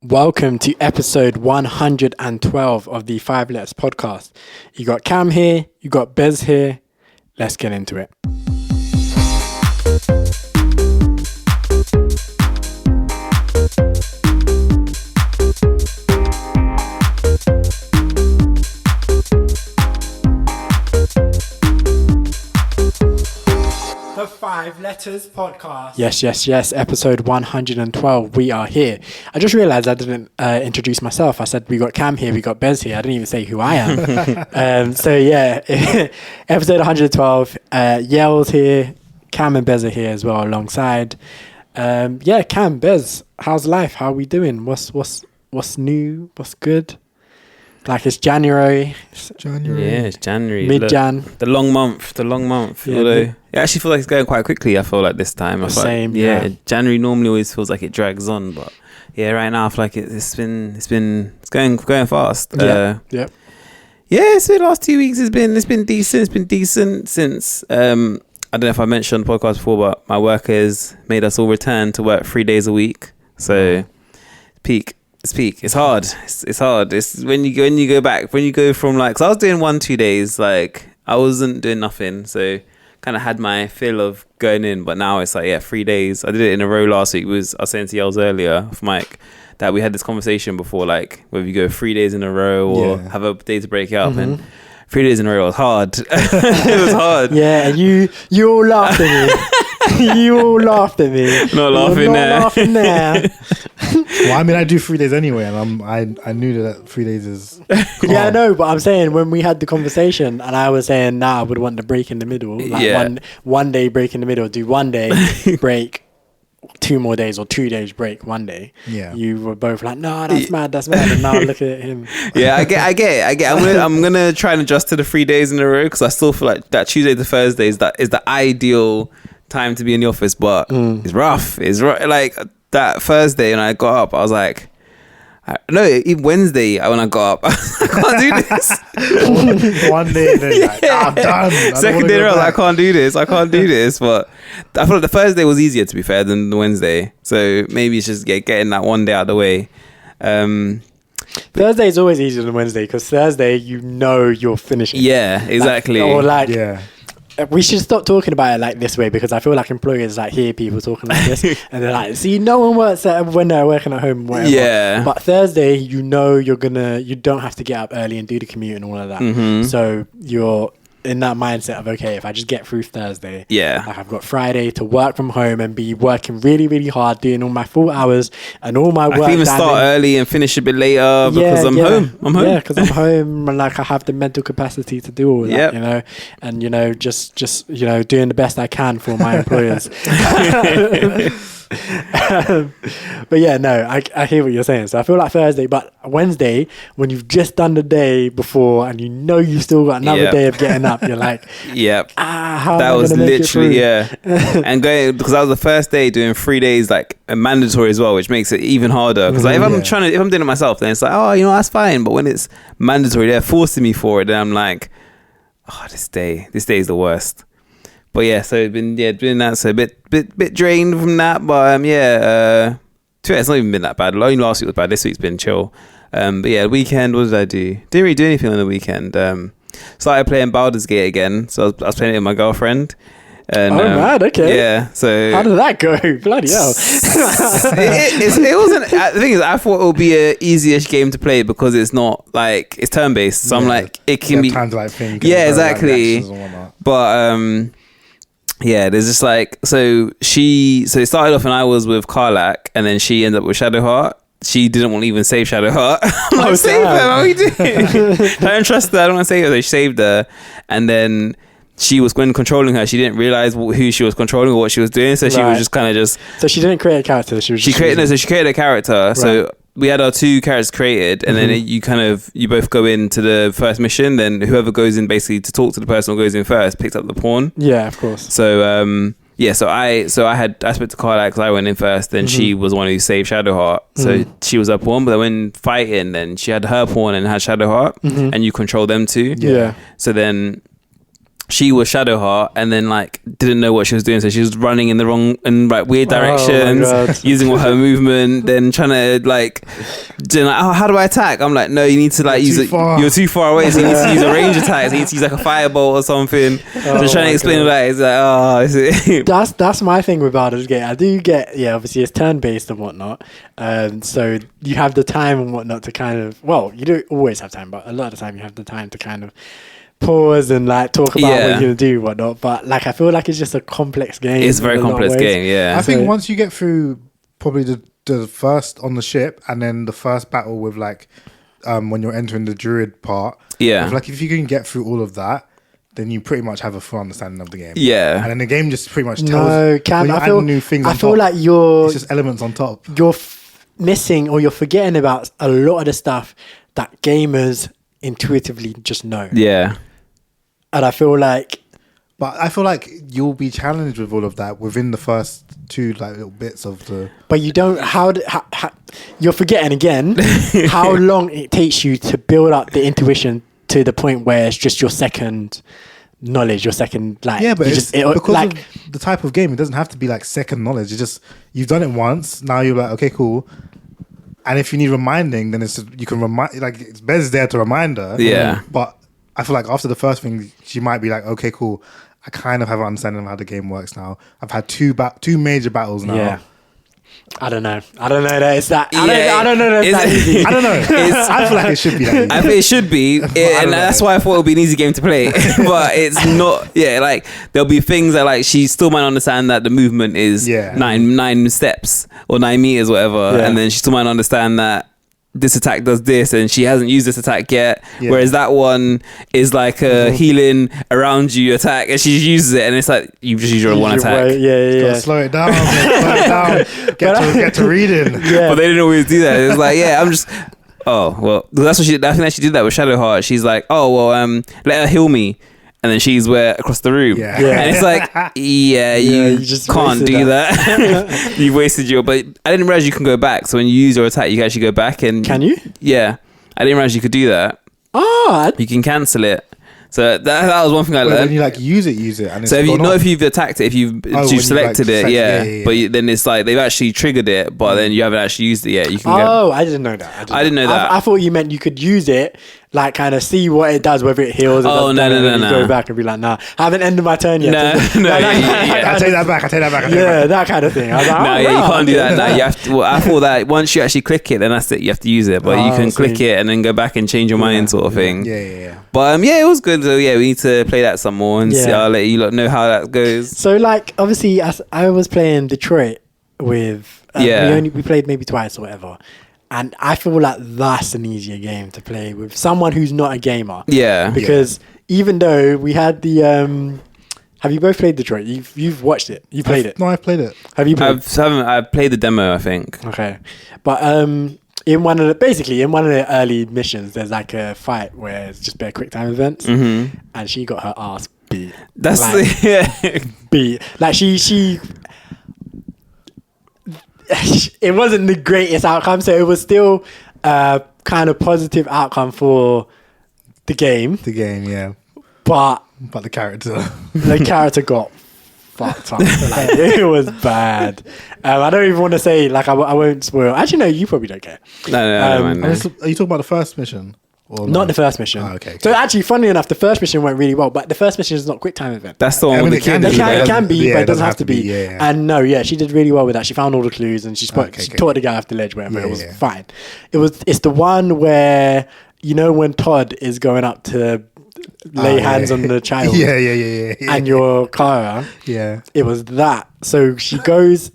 Welcome to episode 112 of the 5 Letters podcast. You got Cam here, you got Bez here. Let's get into it. The 5 Letters podcast. Yes. Episode 112. We are here. I just realized I didn't introduce myself. I said we got Cam here, we got Bez here. I didn't even say who I am. Episode 112. Yell's here. Cam and Bez are here as well alongside. Cam, Bez, how's life? How are we doing? What's new? What's good? Like it's January. Yeah, it's January. Mid-Jan. The long month. Yeah, although it actually feels like it's going quite quickly. I feel like this time. Same. Yeah. January normally always feels like it drags on, but yeah, right now I feel like it's going fast. Yeah. So the last 2 weeks it's been decent. It's been decent since I don't know if I mentioned on the podcast before, but my work has made us all return to work 3 days a week. So peak. It's hard. It's hard. It's when you go back, when you go from like, cause I was doing 1-2 days, like I wasn't doing nothing. So kind of had my fill of going in, but now it's like, 3 days. I did it in a row last week. I was saying to Yells earlier, Mike, that we had this conversation before, like whether you go 3 days in a row or have a day to break it up. And 3 days in a row was hard. It was hard. Yeah. You all laughed at me. You all laughed at me. Not laughing there. Well, I mean, I do 3 days anyway, and I knew that 3 days is calm. Yeah, I know, but I'm saying when we had the conversation, and I was saying, I would want to break in the middle, like one day break in the middle, do 1 day break, 2 more days, or 2 days break 1 day. Yeah, you were both like, no, that's mad, and now look at him. Yeah, I get. I'm gonna try and adjust to the 3 days in a row because I still feel like that Tuesday to Thursday is the ideal time to be in the office, but it's rough. Like that Thursday when I got up, I was like, even Wednesday when I got up, I can't do this. One day, then like, I'm done. Second day, I can't do this. But I feel like the Thursday was easier, to be fair, than the Wednesday. So maybe it's just getting that 1 day out of the way. Thursday is always easier than Wednesday because Thursday, you're finishing. Yeah, exactly. We should stop talking about it like this way because I feel like employers like hear people talking like this and they're like, see, no one works when they're working at home. Whatever. Yeah. But Thursday, you don't have to get up early and do the commute and all of that. Mm-hmm. So you're in that mindset of, okay, if I just get through Thursday, like I've got Friday to work from home and be working really, really hard, doing all my full hours and all my work. I can even start early and finish a bit later because I'm home. Yeah, because I'm home and like I have the mental capacity to do all that, and just doing the best I can for my employers. But I hear what you're saying. So I feel like Thursday, but Wednesday, when you've just done the day before and you've still got another day of getting up, you're like, how that was literally and going, because that was the first day doing 3 days like mandatory as well, which makes it even harder. Because if I'm doing it myself, then it's like, that's fine. But when it's mandatory, they're forcing me for it, then I'm like, this day is the worst. But yeah, so it's been doing that, so a bit drained from that, but it's not even been that bad. Only last week was bad. This week's been chill. But yeah, weekend, what did I do? Didn't really do anything on the weekend. Started playing Baldur's Gate again, so I was playing it with my girlfriend. And, mad, okay. Yeah, so how did that go? Bloody hell! it wasn't. The thing is, I thought it would be an easier game to play because it's not like it's turn based. So I'm like, it can be time to like think. Yeah, exactly. But there's just like so it started off and I was with Karlak and then she ended up with Shadowheart. She didn't want to even save Shadowheart. I'm like, save her, what are we doing? I don't trust her, I don't want to save her. So she saved her, and then she was when controlling her, she didn't realize who she was controlling or what she was doing, so she was just kind of just. So she didn't create a character. She created a character. Right. So we had our 2 characters created, and then you both go into the first mission. Then whoever goes in basically to talk to the person who goes in first picks up the pawn. Yeah, of course. So so I spoke to Carla because I went in first. Then she was the one who saved Shadowheart. So she was her pawn, but then when fighting, then she had her pawn and had Shadowheart, and you control them too. Yeah. So then she was Shadowheart and then like didn't know what she was doing, so she was running in the wrong and like weird directions, using all her movement, then trying to like doing like, oh, how do I attack? I'm like, no, you need to like use it. You're too far away, so you need to use a range attack. So you need to use like a firebolt or something. So trying to explain that, it's like, that's my thing with Baldur's Gate. I do get, obviously it's turn based and whatnot, so you have the time and whatnot to kind of, well, you don't always have time, but a lot of the time you have the time to kind of pause and like talk about what you're gonna do, whatnot. But like I feel like it's just a complex game. It's a very complex game. Yeah, I think once you get through probably the first on the ship and then the first battle with like when you're entering the druid part, like if you can get through all of that, then you pretty much have a full understanding of the game. Yeah, and then the game just pretty much tells when you're adding new things. I feel like it's just elements on top. You're missing or you're forgetting about a lot of the stuff that gamers intuitively just know. Yeah. And I feel like you'll be challenged with all of that within the first two like little bits of the. But you don't. How you're forgetting again how long it takes you to build up the intuition to the point where it's just your second knowledge, your second like. Yeah, but because of the type of game, it doesn't have to be like second knowledge. It's just you've done it once. Now you're like, okay, cool. And if you need reminding, then you can remind. Like it's Bez there to remind her. Yeah, but. I feel like after the first thing, she might be like, okay, cool. I kind of have an understanding of how the game works now. I've had two major battles now. Yeah. I don't know that it's that. I don't know that it's that easy. I don't know. I feel like it should be that easy. I think it should be. And that's why I thought it would be an easy game to play. But it's not. Yeah, like there'll be things that like she still might understand that the movement is 9 steps or 9 meters, whatever. Yeah. And then she still might understand that this attack does this and she hasn't used this attack yet, whereas that one is like a healing around you attack and she uses it and it's like you just use your one attack. Slow it down, get to reading. But they didn't always do that. It's like I'm just that's what I think that she did that with Shadowheart. She's like, let her heal me. And then she's across the room. Yeah. And it's like, you just can't do that. You've wasted but I didn't realize you can go back. So when you use your attack, you can actually go back and... Can you? Yeah. I didn't realize you could do that. You can cancel it. So that was one thing I learned. When you like use it. And so if you've attacked it, if you've selected it, but then it's like they've actually triggered it, but then you haven't actually used it yet. You can I didn't know that. I didn't know that. I thought you meant you could use it, like kind of see what it does, whether it heals. No. Go back and be like, nah, I haven't ended my turn yet. I take that back. Yeah, that kind of thing. I was like, you can't do that. No, you have to. I thought that once you actually click it, then that's it. You have to use it, but you can click it and then go back and change your mind, sort of thing. Yeah. But it was good. So we need to play that some more and see. I'll let you know how that goes. So like, obviously, I was playing Detroit with. We played maybe twice or whatever. And I feel like that's an easier game to play with someone who's not a gamer. Yeah. Because even though we had the... have you both played Detroit? You've watched it. You played it. No, I've played it. Have you played it? I've played the demo, I think. Okay. But in one of the early missions, there's like a fight where it's just bare quick time events. Mm-hmm. And she got her ass beat. That's beat. Like she it wasn't the greatest outcome, so it was still a kind of positive outcome for the game. But the character got fucked up. Like, it was bad. I don't even want to say, like, I won't spoil. Actually, no, you probably don't care. No. Are you talking about the first mission? Not the first mission. Okay. So actually, funnily enough, the first mission went really well, but the first mission is not quick time event. That's the one with the kid. It can be, but it doesn't have to be. Yeah. And she did really well with that. She found all the clues and she taught the guy off the ledge, whatever. It was fine. It's the one where, when Todd is going up to lay hands on the child. Yeah. And your Clara. Yeah. It was that. So she goes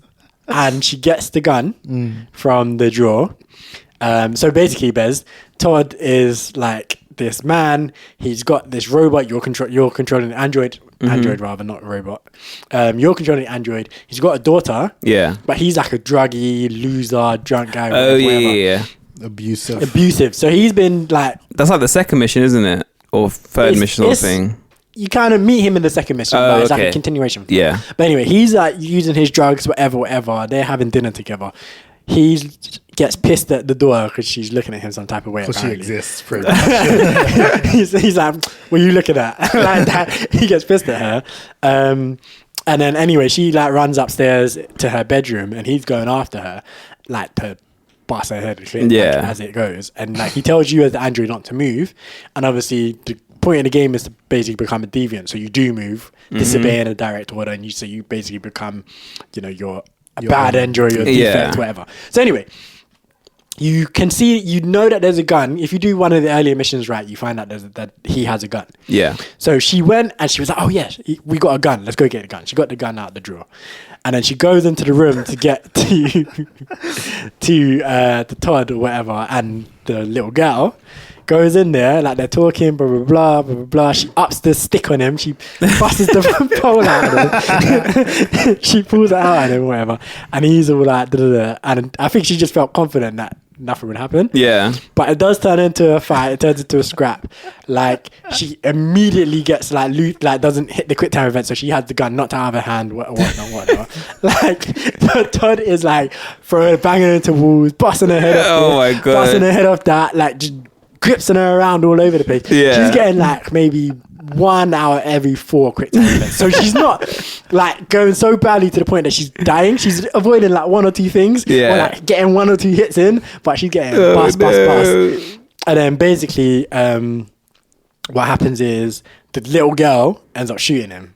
and she gets the gun from the drawer. So basically, Bez, Todd is like this man. He's got this robot. You're controlling an android. Android rather, not a robot. You're controlling an android. He's got a daughter. Yeah. But he's like a druggy, loser, drunk guy. Yeah. Abusive. So he's been like... That's like the second mission, isn't it? Or third mission or thing. You kind of meet him in the second mission, but it's like a continuation. Yeah. But anyway, he's like using his drugs, whatever. They're having dinner together. he gets pissed at the door because she's looking at him some type of way. Because she apparently. exists, pretty much. he's like, what are you looking at? Like that. He gets pissed at her. And then anyway, she like runs upstairs to her bedroom and he's going after her, like to bust her head and shit, like, as it goes. And like he tells you as the android not to move. And obviously the point of the game is to basically become a deviant. So you do move, disobeying a direct order, and you basically become, you're a bad android, you're a defect, whatever. So anyway, you can see, you know that there's a gun. If you do one of the earlier missions right, you find out that he has a gun. Yeah. So she went and she was like, oh yeah, we got a gun. Let's go get a gun. She got the gun out the drawer. And then she goes into the room to get to Todd or whatever. And the little girl goes in there, like they're talking, blah, blah, blah, blah, blah, blah. She ups the stick on him. She busts the pole out of him. She pulls it out of him, whatever. And he's all like, da, da, da. And I think she just felt confident that nothing would happen. Yeah. But it does turn into a fight. It turns into a scrap. Like, she immediately gets, like, loot, like, doesn't hit the quick time event. So she has the gun knocked out of her hand, whatnot. Like, Todd is, like, banging into walls, busting her head off. Oh, my God. Busting her head off that, like, just gripping her around all over the place. Yeah. She's getting, like, maybe 1 hour every 4 quick time events. So she's not like going so badly to the point that she's dying. She's avoiding like 1 or 2 things, or like getting 1 or 2 hits in, but she's getting bust. And then basically, what happens is the little girl ends up shooting him.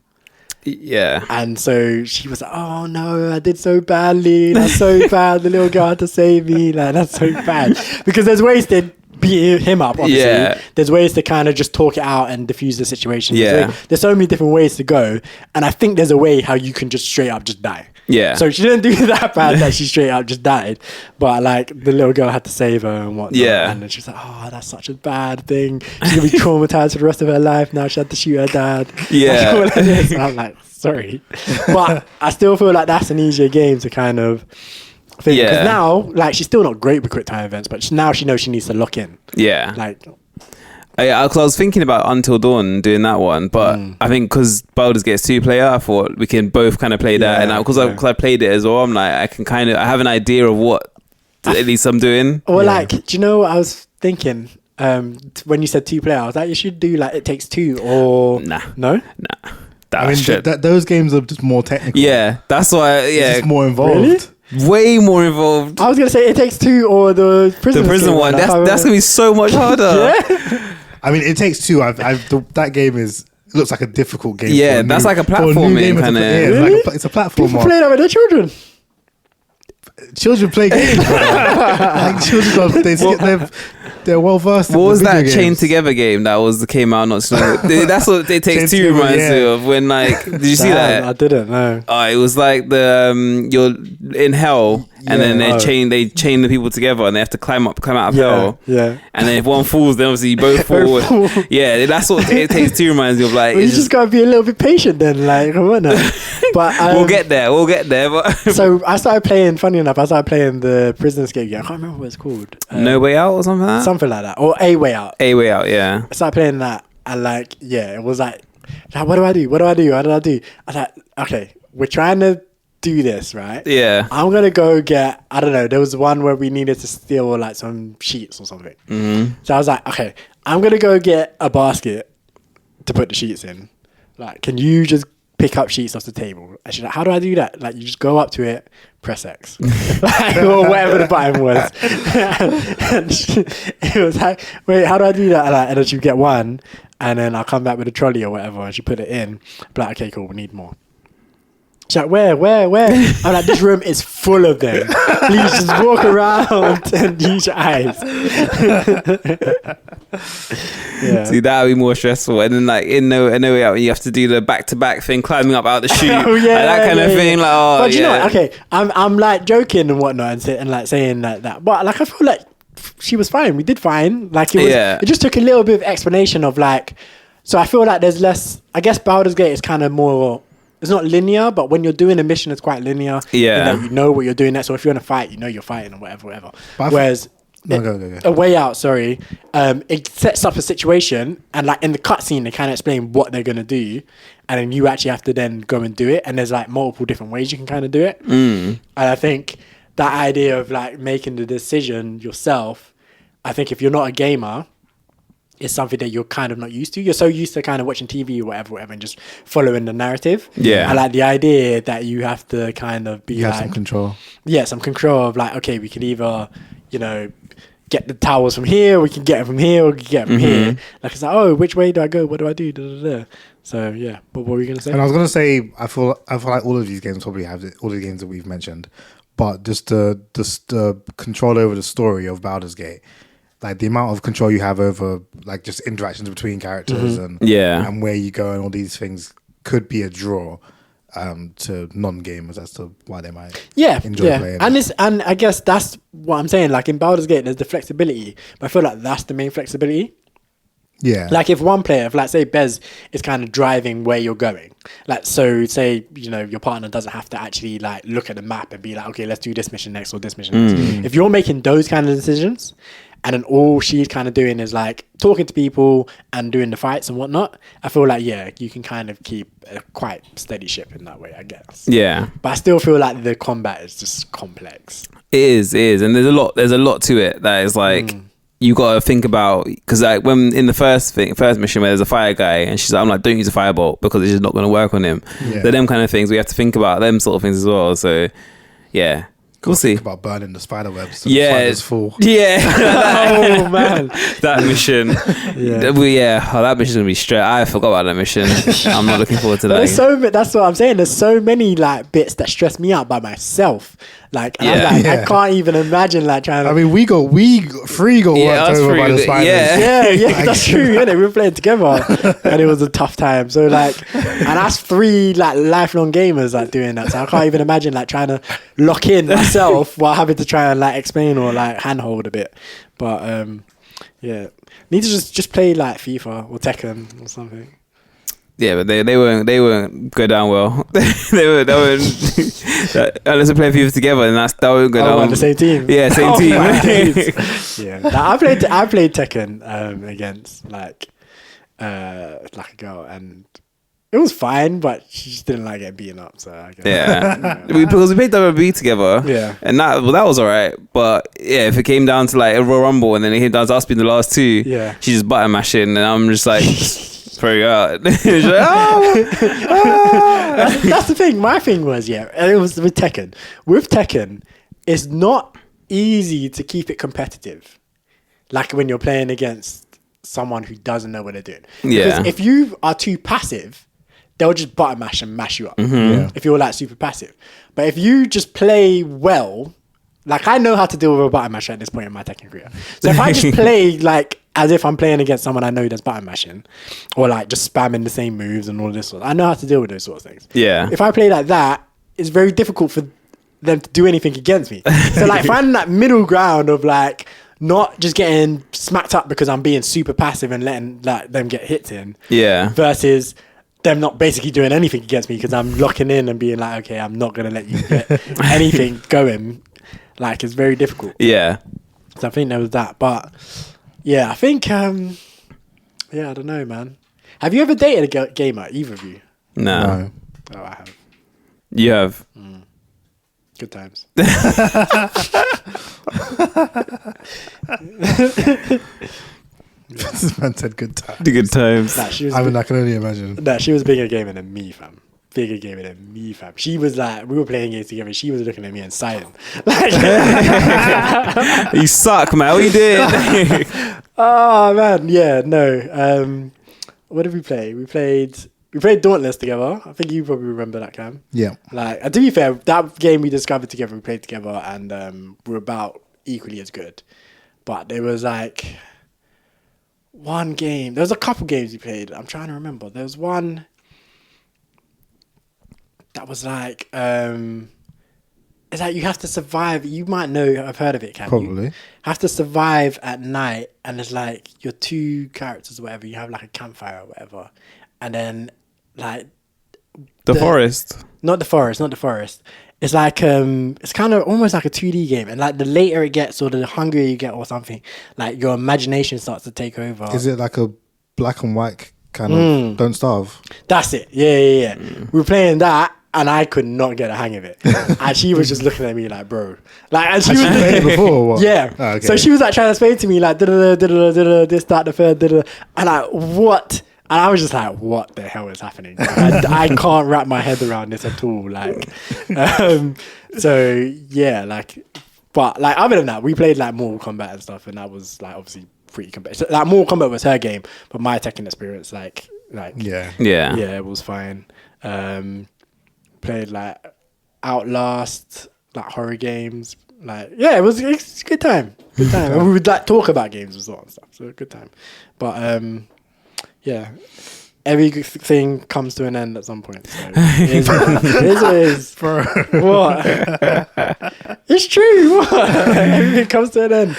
Yeah. And so she was like, oh no, I did so badly. That's so bad. The little girl had to save me. Like, that's so bad. Because there's ways to beat him up, obviously. Yeah. There's ways to kind of just talk it out and diffuse the situation. Yeah. There's so many different ways to go. And I think there's a way how you can just straight up just die. Yeah. So she didn't do that bad that she straight up just died. But like the little girl had to save her and whatnot. Yeah. And then she was like, oh, that's such a bad thing. She's going to be traumatized for the rest of her life now. She had to shoot her dad. Yeah. And I'm like, sorry. But I still feel like that's an easier game to kind of thing. Because now, like, she's still not great with quick time events, but now she knows she needs to lock in. Yeah. Like, I was thinking about Until Dawn doing that one, but I think because Baldur's Gate 2 player, I thought we can both kind of play that. And because I played it as well, I'm like, I have an idea of what at least I'm doing. Or like, do you know what I was thinking? When you said 2 player, I was like, you should do like It Takes Two or no. I mean, those games are just more technical. Yeah, that's why. Yeah, it's just more involved. Really? Way more involved. I was gonna say It Takes Two or the prison one. That's gonna be so much harder. Yeah. I mean, It Takes Two. That game looks like a difficult game. Yeah, that's like a platforming kind of. Really? It's a platform. People play that with their children. Children play games. Like children, they're well versed. What was that Chained Together game that came out not so long? That's what It Takes Two reminds me of. When like, did you see that? I didn't know. It was like you're in hell. And then they chain the people together, and they have to climb out of hell. Yeah. And then if one falls, then obviously you both fall. Yeah, that's what It Takes Two reminds me of. Like, you just gotta be a little bit patient then. Like, come on now. But we'll get there. But so I started playing. Funny enough, I started playing the Prison Escape game. I can't remember what it's called. No Way Out or something like that. Something like that, or A Way Out. A Way Out. Yeah. I started playing that, and like, it was like, what do I do? What do I do? What did I do? I was like, okay, we're trying to do this, right? Yeah. I'm gonna go get, I don't know, there was one where we needed to steal like some sheets or something. Mm-hmm. So I was like, okay, I'm gonna go get a basket to put the sheets in. Like, can you just pick up sheets off the table? And she's like, how do I do that? Like, you just go up to it, press X. Like, or whatever the button was. And it was like, wait, how do I do that? And then she'd get one, and then I'll come back with a trolley or whatever, and she put it in. But like, okay, cool, we need more. She's like, where? I'm like, this room is full of them. Please just walk around and use your eyes. Yeah. See, that would be more stressful. And then like in No Way Out, you have to do the back-to-back thing, climbing up out the chute. Oh, yeah, like that kind of thing. Like, but you know what? Okay, I'm like joking and whatnot and like saying like that. But like, I feel like she was fine. We did fine. Like, it just took a little bit of explanation of like, so I feel like there's less, I guess Baldur's Gate is kind of more, it's not linear, but when you're doing a mission, it's quite linear. Yeah. You know what you're doing next. So if you're in a fight, you know you're fighting or whatever. Whereas go. A Way Out, it sets up a situation, and like in the cutscene, they kind of explain what they're going to do, and then you actually have to then go and do it. And there's like multiple different ways you can kind of do it. And I think that idea of like making the decision yourself, I think if you're not a gamer, it's something that you're kind of not used to. You're so used to kind of watching TV or whatever, and just following the narrative. Yeah. I like the idea that you have to kind of be You have like, some control. yeah, some control of like, okay, we can either, you know, get the towels from here, we can get it from here, or we can get it from here. Like, it's like, oh, which way do I go? What do I do? Da, da, da. So yeah, but what were you gonna say? And I was gonna say, I feel like all of these games probably have it, all the games that we've mentioned, but just the control over the story of Baldur's Gate, like the amount of control you have over like just interactions between characters and where you go and all these things could be a draw to non-gamers as to why they might enjoy playing. And I guess that's what I'm saying. Like in Baldur's Gate, there's the flexibility, but I feel like that's the main flexibility. Yeah. Like if one player, if like say Bez is kind of driving where you're going, like so say, you know, your partner doesn't have to actually like look at the map and be like, okay, let's do this mission next or this mission next. If you're making those kind of decisions and then all she's kind of doing is like talking to people and doing the fights and whatnot, I feel like, yeah, you can kind of keep a quite steady ship in that way, I guess. Yeah. But I still feel like the combat is just complex. It is. And there's a lot to it that is like, you got to think about, because like when in the first mission where there's a fire guy and she's like, I'm like, don't use a firebolt because it's just not going to work on him. Yeah. They're them kind of things we have to think about, them sort of things as well. So yeah, we'll see. Think about burning the spider webs so the spiders fall. Yeah. Oh man, that mission. That mission's gonna be straight. I forgot about that mission. I'm not looking forward to that. That's what I'm saying. There's so many like bits that stress me out by myself. Like, and I'm like, I can't even imagine like trying to. I mean, we got worked over by the spiders. Yeah, that's true. Yeah, we were playing together, and it was a tough time. So like, and that's 3 like lifelong gamers like doing that. So I can't even imagine like trying to lock in myself while having to try and like explain or like handhold a bit. But yeah, need to just play like FIFA or Tekken or something. Yeah, but they won't go down well. they weren't unless we play FIFA together, and that won't go down. On the same team. Yeah, same team. Yeah, I played Tekken against like a girl, and it was fine, but she just didn't like getting beaten up. So I guess, because we played WWE together. Yeah, and that was alright. But yeah, if it came down to like a Royal Rumble, and then it came down to us being the last 2, she's just button mashing, and I'm just like. Throw you out. Like, that's the thing. My thing was, it was with Tekken. With Tekken, it's not easy to keep it competitive. Like when you're playing against someone who doesn't know what they're doing. Because if you are too passive, they'll just button mash and mash you up. If you're like super passive. But if you just play well, like I know how to deal with a button mash at this point in my Tekken career. So if I just play like as if I'm playing against someone I know that's button mashing, or like just spamming the same moves and all this sort, I know how to deal with those sorts of things. Yeah. If I play like that, it's very difficult for them to do anything against me. So like finding that middle ground of like not just getting smacked up because I'm being super passive and letting like them get hits in. Yeah. Versus them not basically doing anything against me because I'm locking in and being like, okay, I'm not gonna let you get anything going. Like it's very difficult. Yeah. So I think there was that, but. Yeah, I think, I don't know, man. Have you ever dated a gamer, either of you? No. Oh, I have. You have? Good times. This man said good times. The good times. Nah, I can only imagine. Nah, she was a bigger gamer than me, fam. Bigger gamer than me, fam. She was like, we were playing games together. She was looking at me and sighing. Like, you suck, man. What you doing? Oh man, yeah, no. What did we play? We played Dauntless together. I think you probably remember that, Cam. Yeah. Like, and to be fair, that game we discovered together, we played together, and we're about equally as good. But there was like one game. There was a couple games we played. I'm trying to remember. There was one that was like, it's like you have to survive. You might know, I've heard of it, Cam. Probably. You have to survive at night, and it's like your 2 characters or whatever. You have like a campfire or whatever, and then like the forest. Not the forest. It's like it's kind of almost like a 2D game, and like the later it gets or the hungrier you get or something, like your imagination starts to take over. Is it like a black and white kind of Don't Starve? That's it. Yeah. We were playing that. and I could not get a hang of it. And she was just looking at me like, bro. Like, and she was played it before or what? Yeah. Oh, okay. So she was like trying to explain to me like, this, that, the third, and like, what? And I was just like, what the hell is happening? I can't wrap my head around this at all. Like, so yeah, like, but like other than that, we played like Mortal Kombat and stuff, and that was like obviously pretty competitive. So, like Mortal Kombat was her game, but my Tekken experience, like Yeah, it was fine. Played like Outlast, like horror games. Like, yeah, it's a good time. Good time. And we would like talk about games as well and stuff. So good time. But yeah, every good thing comes to an end at some point. So it is. What? It's true. What? Everything comes to an end.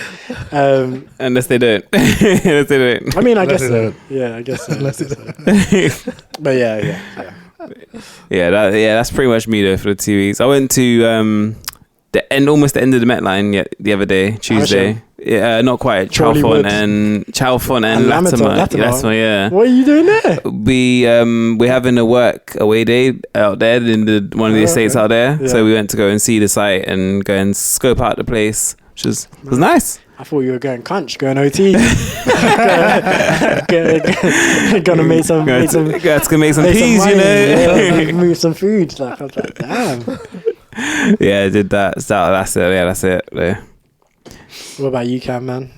Unless they don't. Unless they don't. I mean, I guess they so. don't. Yeah, I guess so. Unless they don't. But yeah. That's pretty much me though for the 2 weeks. I went to almost the end of the Met line the other day, Tuesday. Yeah, not quite. Chalfont and Latimer. Latimer, yeah. What are you doing there? We're having a work away day out there in one of the estates out there. Yeah. So we went to go and see the site and go and scope out the place, which was nice. I thought you were going crunch, going OT. Gonna make some Got to make some make peas, some you know. yeah, move some food. Like, I was like, damn. Yeah, I did that. So that's it. Yeah, that's it. Yeah. What about you, Cam, man?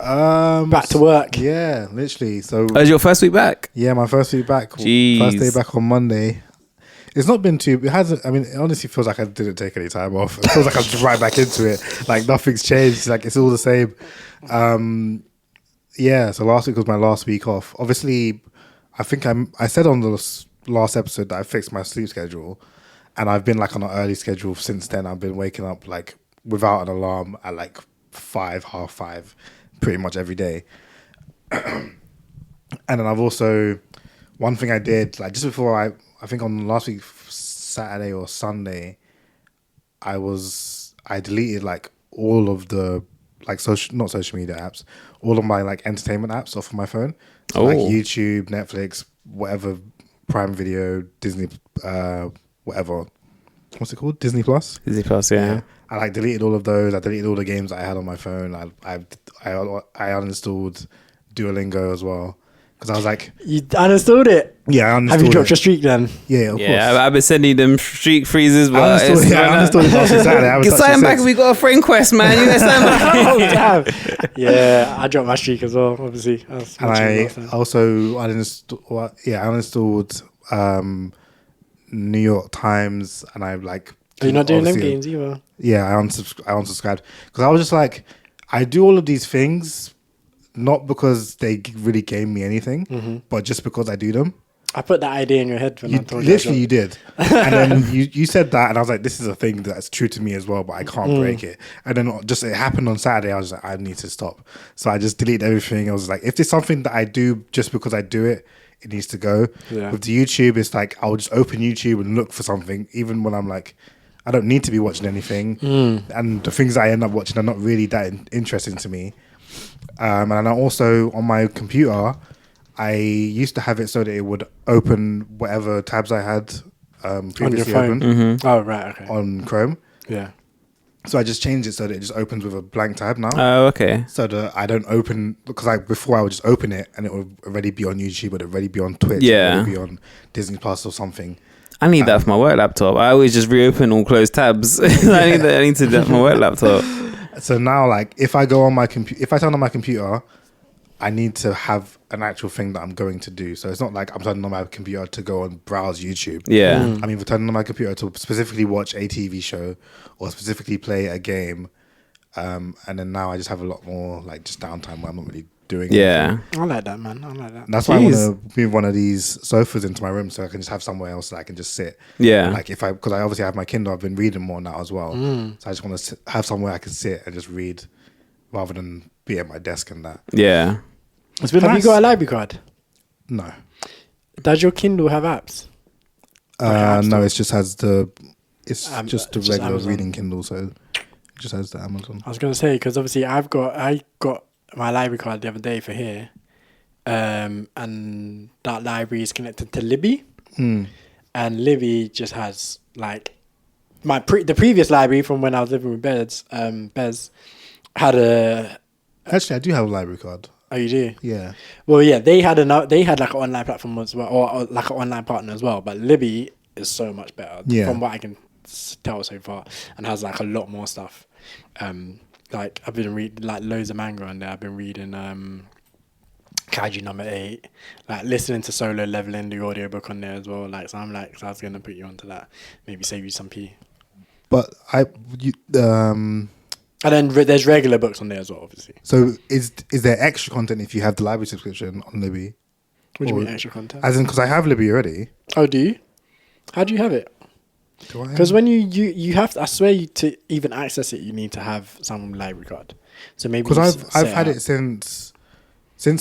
Back to work. Yeah, literally. So Was your first week back? yeah, my first week back. Jeez. First day back on Monday. It's not been too. It hasn't. I mean, it honestly feels like I didn't take any time off. It feels like I'm just right back into it. Like nothing's changed. Like it's all the same. Yeah. So last week was my last week off. Obviously, I think I said on the last episode that I fixed my sleep schedule, and I've been like on an early schedule since then. I've been waking up like without an alarm at like 5:30, pretty much every day. And then I've also, one thing I did like just before I think on last week Saturday or Sunday, I deleted like all of the like not social media apps, all of my like entertainment apps off of my phone. So like YouTube, Netflix, whatever, Prime Video, Disney, whatever. What's it called? Disney Plus. Disney Plus, yeah. I like deleted all of those. I deleted all the games that I had on my phone. I uninstalled Duolingo as well because I was like, You uninstalled it? yeah, I uninstalled. Have you dropped it. your streak then? Yeah, of course. I've been sending them streak freezes, but I uninstalled it last Saturday. Get sign back. We got a friend quest, man. You guys sign back. Oh, damn. Yeah, I dropped my streak as well, obviously. And I also uninstalled New York Times, and I like. Are you not doing them games either? Yeah, I unsubscribed because I was just like, I do all of these things not because they really gave me anything, but just because I do them. I put that idea in your head when I told you. Literally, you did. And then you said that, and I was like, this is a thing that's true to me as well, but I can't break it. And then just it happened on Saturday. I was like, I need to stop. So I just deleted everything. I was like, if there's something that I do just because I do it, it needs to go. Yeah. With the YouTube, it's like I'll just open YouTube and look for something, even when I'm like, I don't need to be watching anything. And the things I end up watching are not really that interesting to me. And I also, on my computer, I used to have it so that it would open whatever tabs I had previously on your phone. Oh, right, okay. On Chrome. Yeah. So I just changed it so that it just opens with a blank tab now. Oh, okay. So that I don't open, because before I would just open it and it would already be on YouTube, or already be on Twitch, Yeah. or already be on Disney Plus or something. I need that for my work laptop. I always just reopen all closed tabs. I need to do that for my work laptop. So now, like, if I go on my if I turn on my computer, I need to have an actual thing that I'm going to do. So it's not like I'm turning on my computer to go and browse YouTube. Yeah. I mean, for turning on my computer to specifically watch a TV show or specifically play a game. And then now I just have a lot more like just downtime where I'm not really doing anything. I like that, man. I like that. That's why I want to move one of these sofas into my room so I can just have somewhere else that I can just sit. Yeah. Like because I obviously have my Kindle, I've been reading more now as well. So I just want to have somewhere I can sit and just read rather than be at my desk and that. Yeah. It's been Have nice. you got a library card? No. Does your Kindle have apps? No, it just has it's just the just regular Amazon. reading Kindle, so it just has the Amazon. I was going to say, because obviously I got my library card the other day for here, and that library is connected to Libby. and Libby just has like the previous library from when I was living with Bez had a. Actually, I do have a library card. Oh, you do? Yeah. Well, yeah, they had like an online platform as well, or like an online partner as well. But Libby is so much better from what I can tell so far, and has like a lot more stuff. Like I've been reading like loads of manga on there. I've been reading Kaiju number 8, like listening to Solo Leveling, the audiobook on there as well. Like so, I was gonna put you onto that, maybe save you some p. But and then there's regular books on there as well, obviously. So is there extra content if you have the library subscription on Libby? What do you mean extra content? As in, because I have Libby already. Oh, do you? How do you have it? Because when you have to, I swear to even access it, you need to have some library card. So maybe because I've had it since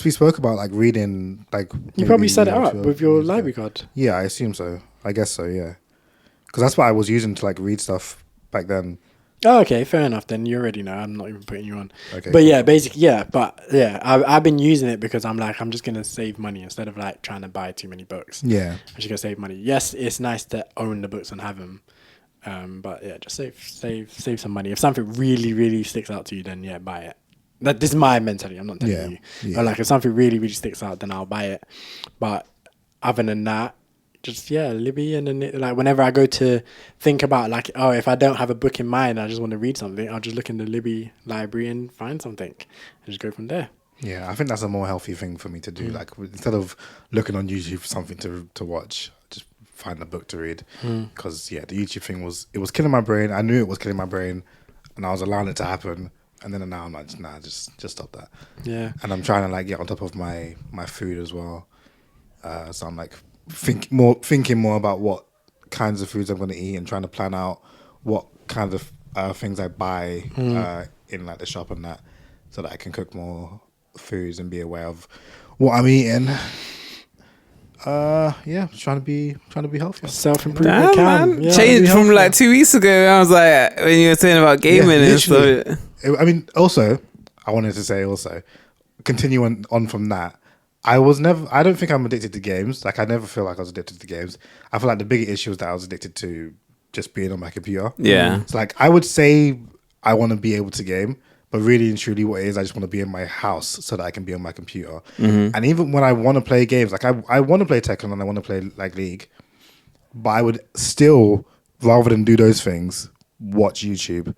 we spoke about like reading like. You probably set it up with your library card. Yeah, I assume so. I guess so. Yeah, because that's what I was using to like read stuff back then. Oh, okay, fair enough. Then you already know. I'm not even putting you on. Okay, but yeah, basically, yeah. But yeah, I've been using it because I'm just gonna save money instead of like trying to buy too many books. Yeah, I'm just gonna save money. Yes, it's nice to own the books and have them, but yeah, just save some money. If something really, really sticks out to you, then yeah, buy it. This is my mentality. I'm not telling you. Yeah. But like if something really, really sticks out, then I'll buy it. But other than that, just Libby, and then like whenever I go to think about like, oh, if I don't have a book in mind, I just want to read something, I'll just look in the Libby library and find something and just go from there. Yeah, I think that's a more healthy thing for me to do. Like instead of looking on YouTube for something to watch, just find a book to read. Because the YouTube thing was killing my brain. I knew it was killing my brain, and I was allowing it to happen. And then now I'm like, just stop that. Yeah. And I'm trying to like get on top of my food as well. So I'm like thinking more about what kinds of foods I'm going to eat and trying to plan out what kinds of things I buy in like the shop and that, so that I can cook more foods and be aware of what I'm eating. Trying to be healthier. Self-improvement. Man. Yeah, changed from like 2 weeks ago. I was like, when you were saying about gaming and stuff. I mean, also, I wanted to say continuing on from that, I don't think I'm addicted to games. Like, I never feel like I was addicted to games. I feel like the bigger issue was that I was addicted to just being on my computer. Yeah. It's like, I would say I want to be able to game, but really and truly what it is, I just want to be in my house so that I can be on my computer. And even when I want to play games, like I want to play Tekken and I want to play like League, but I would still, rather than do those things, watch YouTube,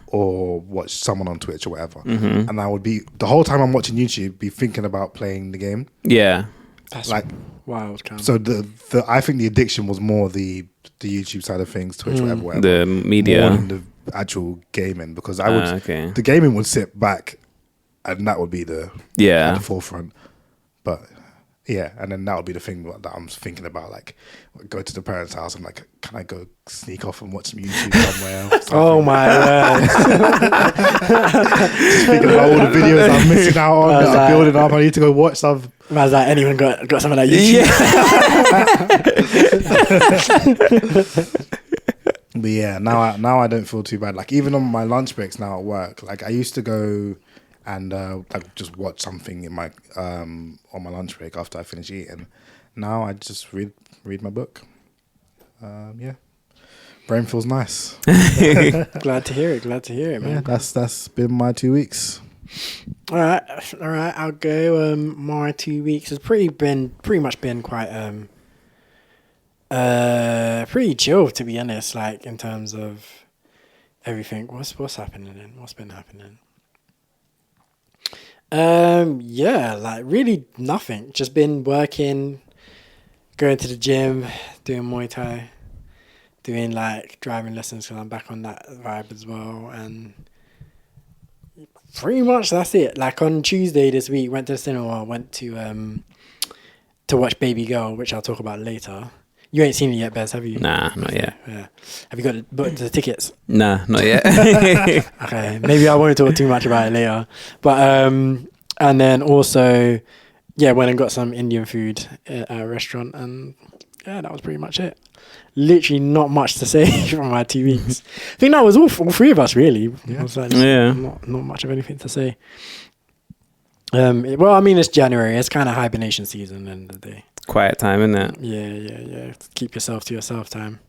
or watch someone on Twitch or whatever, and I would be the whole time I'm watching YouTube be thinking about playing the game. That's like wild. So the I think the addiction was more the YouTube side of things, Twitch, whatever, the media, more than the actual gaming, because I would the gaming would sit back, and that would be at the forefront, but. Yeah, and then that would be the thing that I'm thinking about. Like, go to the parents' house. I'm like, can I go sneak off and watch some YouTube somewhere? Oh my god! Just thinking about all the videos I'm missing out on that I'm building up. I need to go watch some. I was like, anyone got some of that YouTube? Yeah. But yeah, now I don't feel too bad. Like even on my lunch breaks now at work, like I used to go and like just watch something in my on my lunch break after I finish eating. Now I just read my book. Brain feels nice. Glad to hear it, man. Yeah, that's been my 2 weeks. All right. I'll go. My 2 weeks has pretty much been quite pretty chill, to be honest. Like in terms of everything. What's happening then? What's been happening? Like really nothing. Just been working, going to the gym, doing Muay Thai, doing like driving lessons because I'm back on that vibe as well, and pretty much that's it. Like on Tuesday this week, went to the cinema. Went to watch Baby Girl, which I'll talk about later. You ain't seen it yet, Bez, have you? Nah, not yet. Yeah. Have you got the tickets? Nah, not yet. Okay, maybe I won't talk too much about it later. But and then also, went and got some Indian food at a restaurant, and that was pretty much it. Literally not much to say from my 2 weeks. I think that was all three of us really. Yeah. Not much of anything to say. Well, I mean, it's January. It's kind of hibernation season at the end of the day. quiet time, isn't it? Yeah. Keep yourself to yourself time.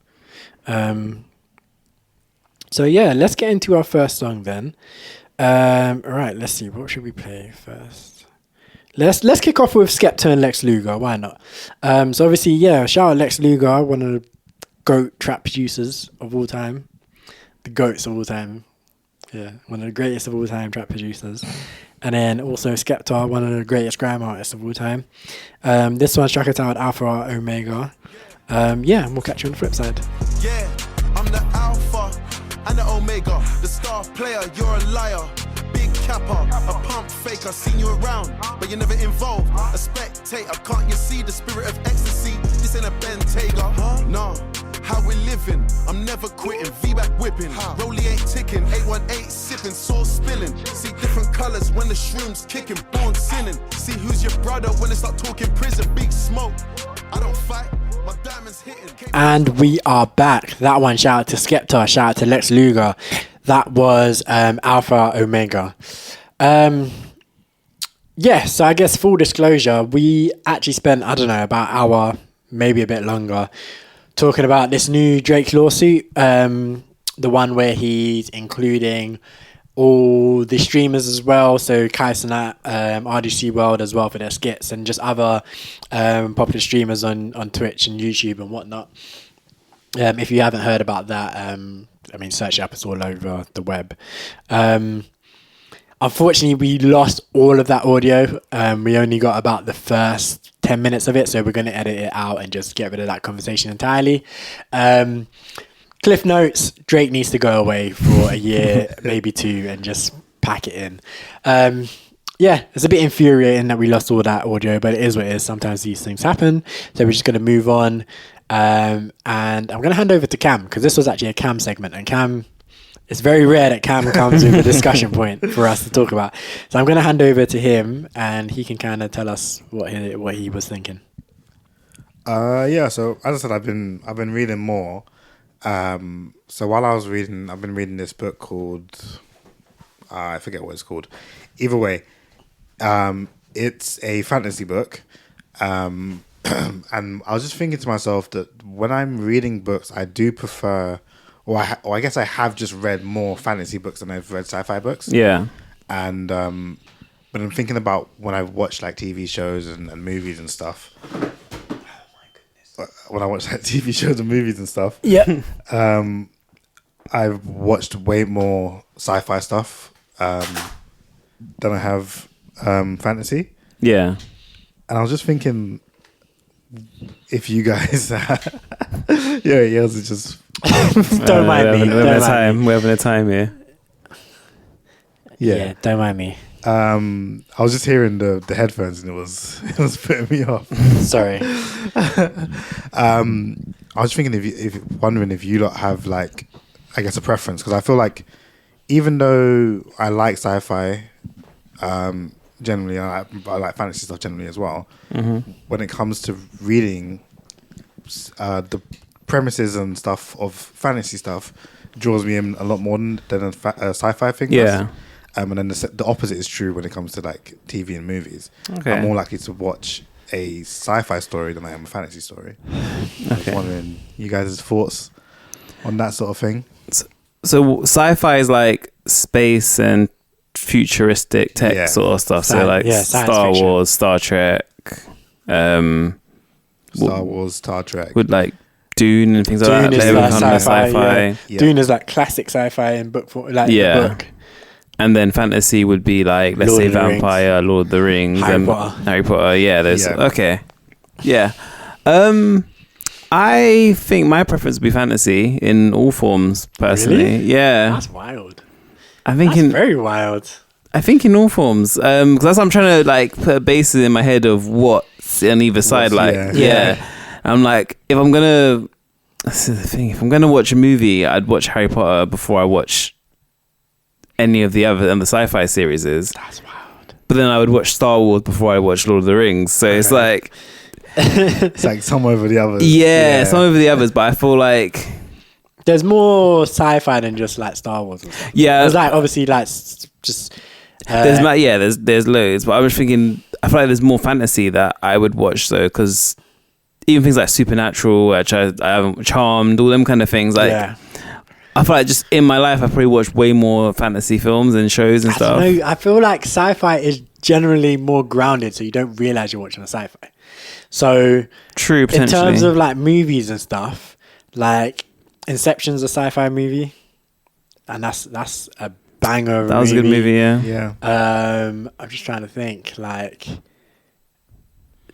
So yeah, let's get into our first song then. All right, let's see. What should we play first? Let's kick off with Skepta and Lex Luger. Why not? So obviously, yeah, shout out Lex Luger, one of the GOAT trap producers of all time. The GOATs of all time. Yeah, one of the greatest of all time trap producers. And then also Skepta, one of the greatest grime artists of all time. This one's track it out with Alpha Omega. Yeah, and we'll catch you on the flip side. Yeah, I'm the Alpha and the Omega, the star player, you're a liar. Big capper, a pump faker, seen you around, but you're never involved. A spectator, can't you see the spirit of ecstasy? This ain't a Bentayga, no. How we living, I'm never quitting, V-back whipping, Rollie ain't ticking, 818 sipping, sauce spilling. See different colours when the shroom's kicking, born sinning. See who's your brother when they start talking prison, big smoke. I don't fight, my diamonds hitting. And we are back. That one, shout out to Skepta, shout out to Lex Luger. That was Alpha Omega. Yeah, so I guess full disclosure, we actually spent, I don't know, about an hour, maybe a bit longer, talking about this new Drake lawsuit, the one where he's including all the streamers as well, so Kai Cenat, RDC World as well for their skits, and just other popular streamers on Twitch and YouTube and whatnot. If you haven't heard about that, I mean, search it up, it's all over the web. Unfortunately, we lost all of that audio. We only got about the first 10 minutes of it, so we're going to edit it out and just get rid of that conversation entirely. Cliff notes, Drake needs to go away for a year, maybe two, and just pack it in. Yeah, it's a bit infuriating that we lost all that audio, but it is what it is. Sometimes these things happen, so we're just going to move on. And I'm going to hand over to Cam, because this was actually a Cam segment, and Cam... It's very rare that Cam comes with a discussion point for us to talk about. So I'm going to hand over to him, and he can kind of tell us what he was thinking. Yeah. So as I said, I've been reading more. So while I was reading, I've been reading this book called I forget what it's called. Either way, it's a fantasy book. And I was just thinking to myself that when I'm reading books, I do prefer. Or I guess I have just read more fantasy books than I've read sci-fi books. Yeah. And but I'm thinking about when I've watched like TV shows and movies and stuff. Oh my goodness. When I watch like TV shows and movies and stuff. Yeah. I've watched way more sci-fi stuff than I have fantasy. Yeah. And I was just thinking, if you guys, yeah, yours is just. Don't mind me. We're having a time here. Yeah, don't mind me. I was just hearing the headphones and it was putting me off. Sorry. I was thinking wondering if you lot have like, I guess, a preference, because I feel like even though I like sci-fi, generally I like fantasy stuff generally as well. Mm-hmm. When it comes to reading, the premises and stuff of fantasy stuff draws me in a lot more than a sci-fi thing. Yeah. And then the opposite is true when it comes to like TV and movies. Okay. I'm more likely to watch a sci-fi story than I am a fantasy story. I was wondering you guys' thoughts on that sort of thing. So sci-fi is like space and futuristic tech sort of stuff. So like Star Wars, Star Trek, Star Wars, Star Trek. With like Dune and things like that. Dune is like sci-fi. Yeah. Dune is like classic sci-fi in book form, like in the book. And then fantasy would be like, let's say Vampire, Lord of the Rings, Harry Potter. Yeah, there's okay. Yeah. I think my preference would be fantasy in all forms, personally. Really? Yeah. That's wild. That's very wild. I think in all forms. Because that's what I'm trying to like put a basis in my head of what's on either side. I'm like, if I'm gonna watch a movie, I'd watch Harry Potter before I watch any of the other and the sci-fi series is. That's wild. But then I would watch Star Wars before I watch Lord of the Rings. So it's like it's like some over the others. Yeah, some over the others, but I feel like there's more sci-fi than just like Star Wars. Yeah. There's like obviously like just there's loads, but I was thinking I feel like there's more fantasy that I would watch though, because even things like Supernatural, which I haven't, Charmed, all them kind of things. Like, I feel like just in my life, I've probably watched way more fantasy films and shows and stuff. don't know, I feel like sci-fi is generally more grounded, so you don't realize you're watching a sci-fi. So True, potentially. in terms of like movies and stuff, like Inception's a sci-fi movie, and that's a banger of a movie. That was a good movie, yeah. I'm just trying to think, like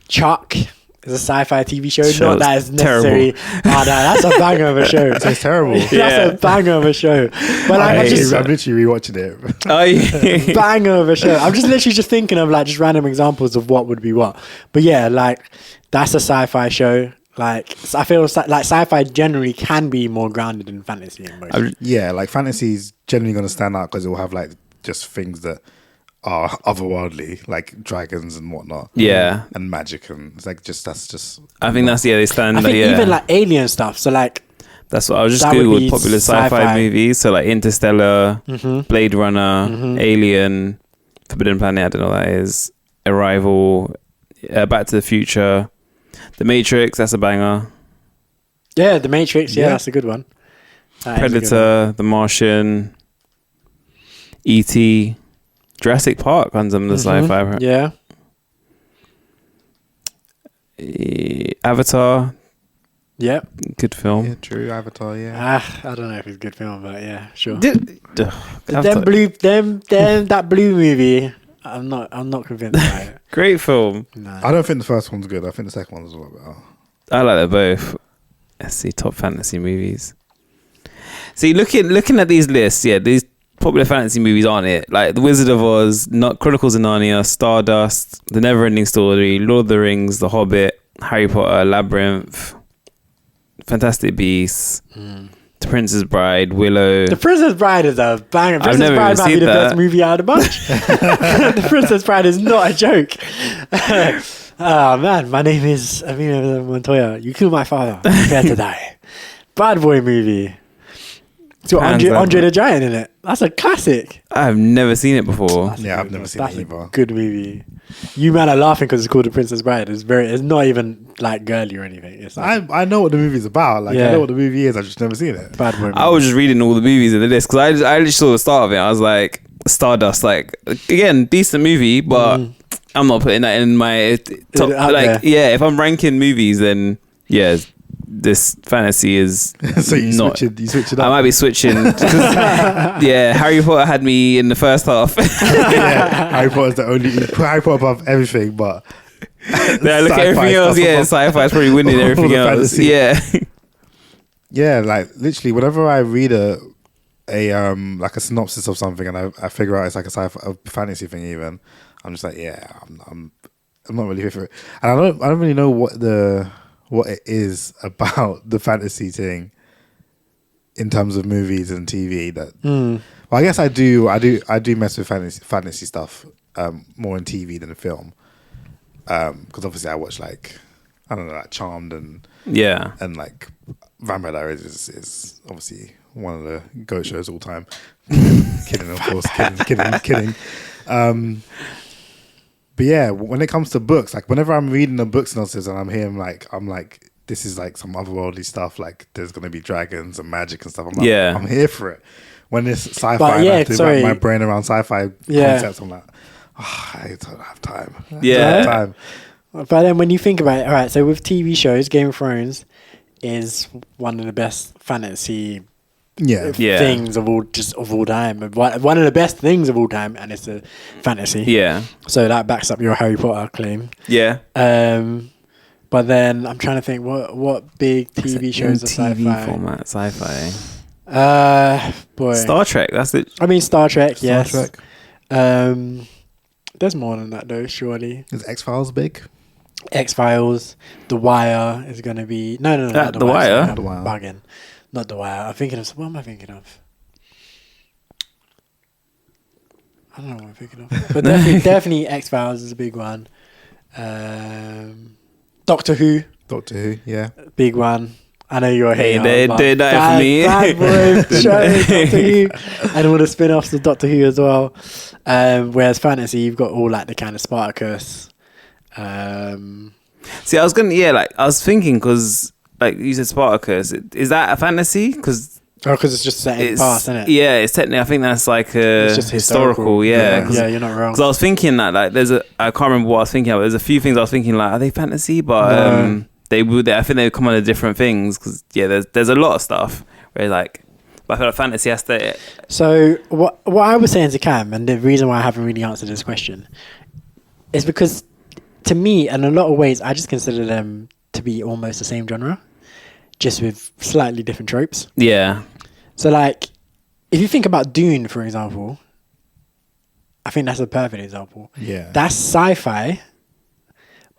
Chuck is a sci-fi TV show. Not that it's necessarily. Oh no, that's a banger of a show. It's terrible. That's a banger of a show. But like, I'm literally rewatching it. Oh, yeah. Banger of a show. I'm just literally just thinking of like just random examples of what would be what. But yeah, like that's a sci-fi show. Like I feel like sci-fi generally can be more grounded than fantasy in most. Yeah, like fantasy is generally going to stand out because it will have like just things that are otherworldly, like dragons and whatnot. Yeah, and magic, and it's like that's just. I think that's they stand. I think even like alien stuff. So like that's what I was just googled popular sci-fi movies. So like Interstellar, Blade Runner, Alien, Forbidden Planet. I don't know what that is. Arrival, Back to the Future, The Matrix. That's a banger. Yeah, The Matrix. Yeah, that's a good one. Predator, The Martian, E.T., Jurassic Park runs them the sci-fi. Yeah. Avatar. Yep. Good film. Yeah, true. Avatar. Yeah. I don't know if it's a good film, but yeah, sure. That blue movie. I'm not convinced by it. Great film. No. I don't think the first one's good. I think the second one's a lot better. I like them both. Let's see, top fantasy movies. See, looking at these lists, these popular fantasy movies aren't it? Like The Wizard of Oz, Chronicles of Narnia, Stardust, The Neverending Story, Lord of the Rings, The Hobbit, Harry Potter, Labyrinth, Fantastic Beasts, The Princess Bride, Willow. The Princess Bride is a banger. Princess Bride might be the best movie out of the bunch. The Princess Bride is not a joke. Oh man, my name is Amina Montoya. You killed my father. Prepare to die. Bad Boy movie. It's got Andre the Giant in it. That's a classic. I've never seen it before. I've never seen it either. That's a good movie. You man are laughing because it's called The Princess Bride. It's not even like girly or anything. It's like, I know what the movie's about. Like I know what the movie is. I've just never seen it. Bad Boy movie. I was just reading all the movies in the list because I just saw the start of it. I was like, Stardust, like again, decent movie, but I'm not putting that in my top. Like, if I'm ranking movies, then this fantasy is so you switch it up. I might be switching. Harry Potter had me in the first half. Harry Potter's the only Harry Potter above everything, but look at everything else. Sci-fi is probably winning everything else. Fantasy. Like literally, whenever I read a like a synopsis of something and I figure out it's like a fantasy thing, even I'm just like, I'm not really here for it, and I don't really know what it is about the fantasy thing in terms of movies and TV that well, I guess I do mess with fantasy stuff more in TV than in film, because obviously I watch like Charmed and like Vampire Diaries is obviously one of the GOAT shows all time. Kidding, of course. Kidding. But yeah, when it comes to books, like whenever I'm reading a book synopsis and I'm hearing I'm like, this is like some otherworldly stuff, like there's gonna be dragons and magic and stuff. I'm like, I'm here for it. When it's sci-fi, and I have to wrap my brain around sci-fi concepts, I'm like, I don't have time. But then when you think about it, all right, so with TV shows, Game of Thrones is one of the best fantasy things of all time. One of the best things of all time, and it's a fantasy. Yeah. So that backs up your Harry Potter claim. Yeah. But then I'm trying to think what big TV shows are sci-fi format sci-fi. Star Trek. That's it. I mean Star Trek. Yes. Star Trek. There's more than that though. Surely. Is X-Files big? X-Files. The Wire is going to be no. The Wire. The Wire. Bugging. Not The Wire. I'm thinking of... What am I thinking of? I don't know what I'm thinking of. But definitely X-Files is a big one. Doctor Who. Doctor Who, yeah. Big one. I know you're hating. They did that for me. Bad boy show, Doctor Who. And all the spin-offs of Doctor Who as well. Whereas fantasy, you've got all like the kind of Spartacus. See, I was thinking because, like you said, Spartacus. Is that a fantasy? Because it's just set in the past, isn't it? Yeah, it's technically. I think that's like it's just historical. Yeah, you're not wrong. Because I was thinking that like I can't remember what I was thinking of. There's a few things I was thinking like, are they fantasy? But I think they would come under different things because there's a lot of stuff where like, but I feel like fantasy has to. So what I was saying to Cam, and the reason why I haven't really answered this question, is because to me, in a lot of ways, I just consider them to be almost the same genre, just with slightly different tropes. Yeah. So, like, if you think about Dune, for example, I think that's a perfect example. Yeah. That's sci-fi,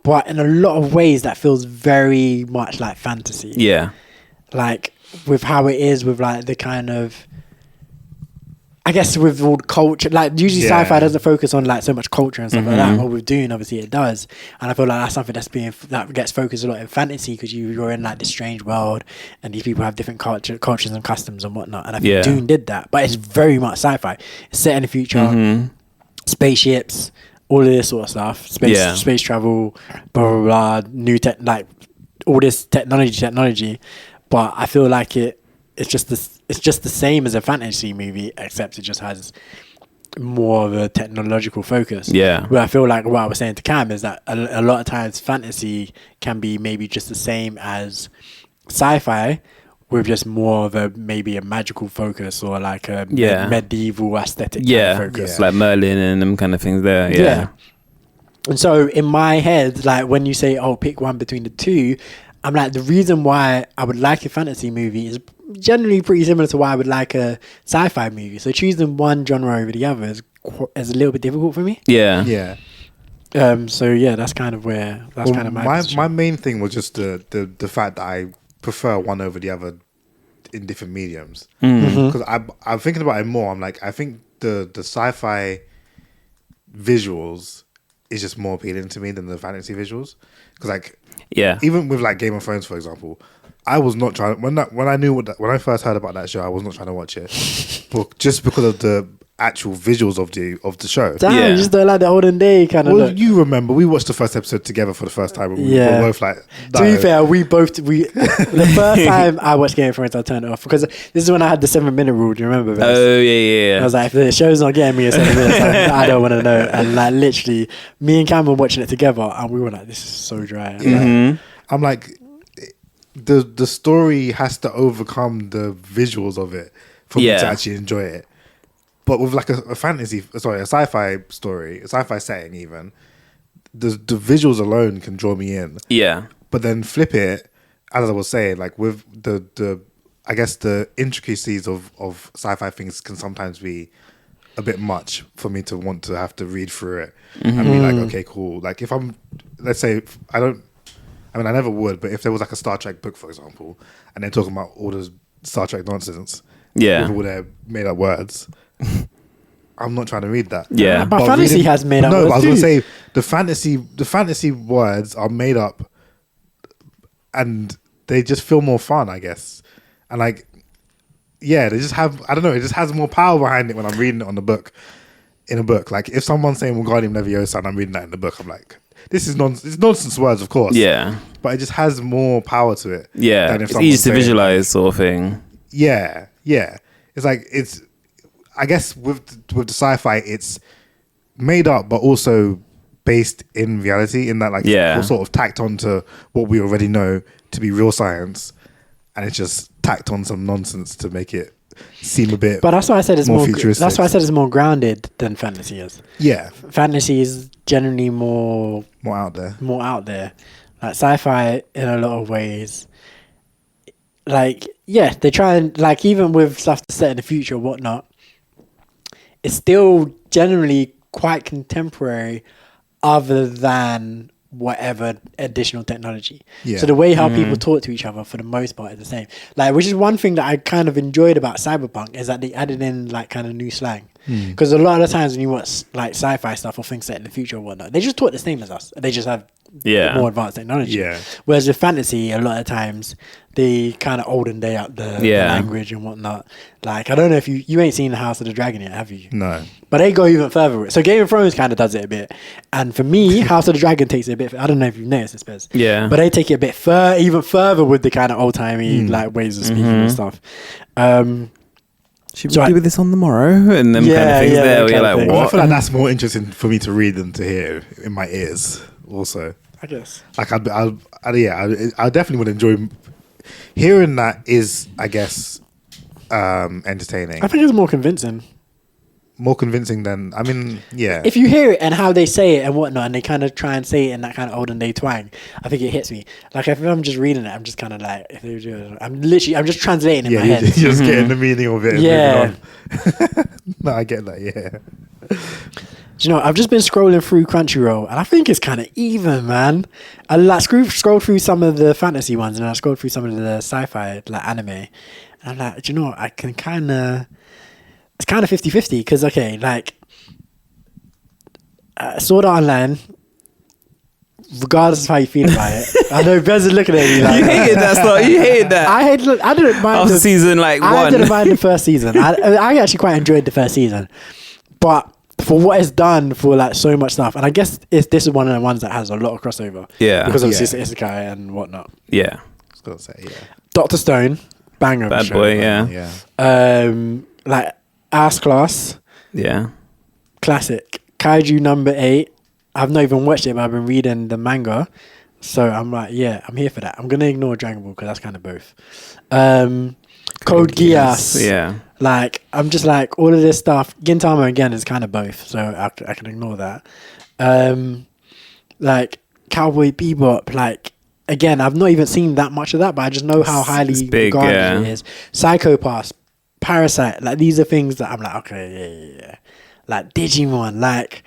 but in a lot of ways, that feels very much like fantasy. Yeah. Like, with how it is, with, like, the kind of... I guess with all culture, like usually sci-fi doesn't focus on like so much culture and stuff like that. But with Dune, obviously it does, and I feel like that's something that gets focused a lot in fantasy because you're in like this strange world, and these people have different cultures and customs and whatnot. And I think Dune did that, but it's very much sci-fi. It's set in the future, spaceships, all of this sort of stuff, space travel, blah blah blah, new tech, like all this technology. But I feel like it's just the same as a fantasy movie, except it just has more of a technological focus. Yeah. Where I feel like what I was saying to Cam is that a lot of times fantasy can be maybe just the same as sci-fi with just more of maybe a magical focus or like a medieval aesthetic kind of focus. Like Merlin and them kind of things there. Yeah. And so in my head, like when you say, oh, pick one between the two, I'm like, the reason why I would like a fantasy movie is generally pretty similar to why I would like a sci-fi movie. So choosing one genre over the other is a little bit difficult for me. Yeah. Yeah. So yeah, that's kind of where kind of my main thing was just the fact that I prefer one over the other in different mediums. Because I'm thinking about it more. I'm like, I think the sci-fi visuals is just more appealing to me than the fantasy visuals. Because like, even with like Game of Thrones, for example, I was not trying when I first heard about that show, I was not trying to watch it, but just because of the actual visuals of the show. Damn, you just don't like the olden day kind of look. You remember we watched the first episode together for the first time, and we were both like, no. To be fair, the first time I watched Game of Thrones, I turned it off because this is when I had the 7-minute rule. Do you remember this? Oh yeah. I was like, if the show's not getting me a 7 minutes, I don't want to know. And like literally, me and Cam were watching it together, and we were like, this is so dry. I'm like, the story has to overcome the visuals of it for me to actually enjoy it. But with like a sci-fi story, a sci-fi setting even, the visuals alone can draw me in. Yeah. But then flip it, as I was saying, like with the I guess the intricacies of sci-fi things can sometimes be a bit much for me to want to have to read through it and be like, okay, cool. Like if I'm, let's say, I never would, but if there was like a Star Trek book, for example, and they're talking about all this Star Trek nonsense, with all their made up words, I'm not trying to read that. Yeah, but fantasy has made up words. No, but I was going to say the fantasy words are made up, and they just feel more fun, I guess. And like, they just have, I don't know, it just has more power behind it when I'm reading it on the book. In a book, like if someone's saying Wingardium Leviosa and I'm reading that in the book, I'm like, this is it's nonsense words, of course. Yeah, but it just has more power to it. Yeah, than if it's easy to visualize, sort of thing. Yeah. It's like I guess with the sci-fi, it's made up, but also based in reality. In that, like, it's sort of tacked onto what we already know to be real science, and it's just tacked on some nonsense to make it seem a bit. But that's why I said it's more futuristic. That's why I said it's more grounded than fantasy is. Yeah, fantasy is generally more out there. Like sci-fi, in a lot of ways, like they try and like even with stuff that's set in the future or whatnot, it's still generally quite contemporary, other than whatever additional technology. Yeah. So the way how people talk to each other for the most part is the same. Like, which is one thing that I kind of enjoyed about Cyberpunk is that they added in like kind of new slang. Because a lot of the times when you watch like sci-fi stuff or things set in the future or whatnot, they just talk the same as us. They just have more advanced technology. Yeah. Whereas with fantasy, a lot of times they kind of olden day up the language and whatnot. Like, I don't know if you ain't seen the House of the Dragon yet, have you? No. But they go even further with it. So Game of Thrones kind of does it a bit. And for me, House of the Dragon takes it a bit. I don't know if you've noticed this, Bez. Yeah. But they take it a bit even further with the kind of old-timey like ways of speaking and stuff. Should we do this on the morrow? And them kind of things there where you're like, I what? feel like that's more interesting for me to read than to hear in my ears also. I guess. Like, I definitely would enjoy hearing that is, I guess, entertaining. I think it's more convincing. More convincing than, I mean, yeah. If you hear it and how they say it and whatnot, and they kind of try and say it in that kind of olden day twang, I think it hits me. Like, if I'm just reading it, I'm just kind of like, I'm just translating in my head. You're just getting the meaning of it. Yeah. No, I get that, yeah. Do you know, I've just been scrolling through Crunchyroll, and I think it's kind of even, man. I like scrolled through some of the fantasy ones, and I scrolled through some of the sci-fi, like anime, and I'm like, do you know what? I can kind of... It's kind of 50-50 because, okay, like, Sword Art Online, regardless of how you feel about it, I know Bez is looking at me like... You hated that stuff. You hated that. I didn't mind... After season, like, I 1. didn't mind the first season. I actually quite enjoyed the first season. But for what it's done for, like, so much stuff, and I guess this is one of the ones that has a lot of crossover. Yeah. Because obviously it's Isekai and whatnot. Yeah. I was going to say, yeah. Dr. Stone, banger of a Bad show. boy, yeah. Like, Ass Class. Yeah. Classic. Kaiju number 8. I've not even watched it, but I've been reading the manga. So I'm like, yeah, I'm here for that. I'm going to ignore Dragon Ball because that's kind of both. Code Geass. Yeah. Like, I'm just like, all of this stuff. Gintama, again, is kind of both. So I can ignore that. Like, Cowboy Bebop. Like, again, I've not even seen that much of that, but I just know how highly regarded it is. Psycho Pass. Parasite, like, these are things that I'm like, okay, yeah. Like Digimon, like,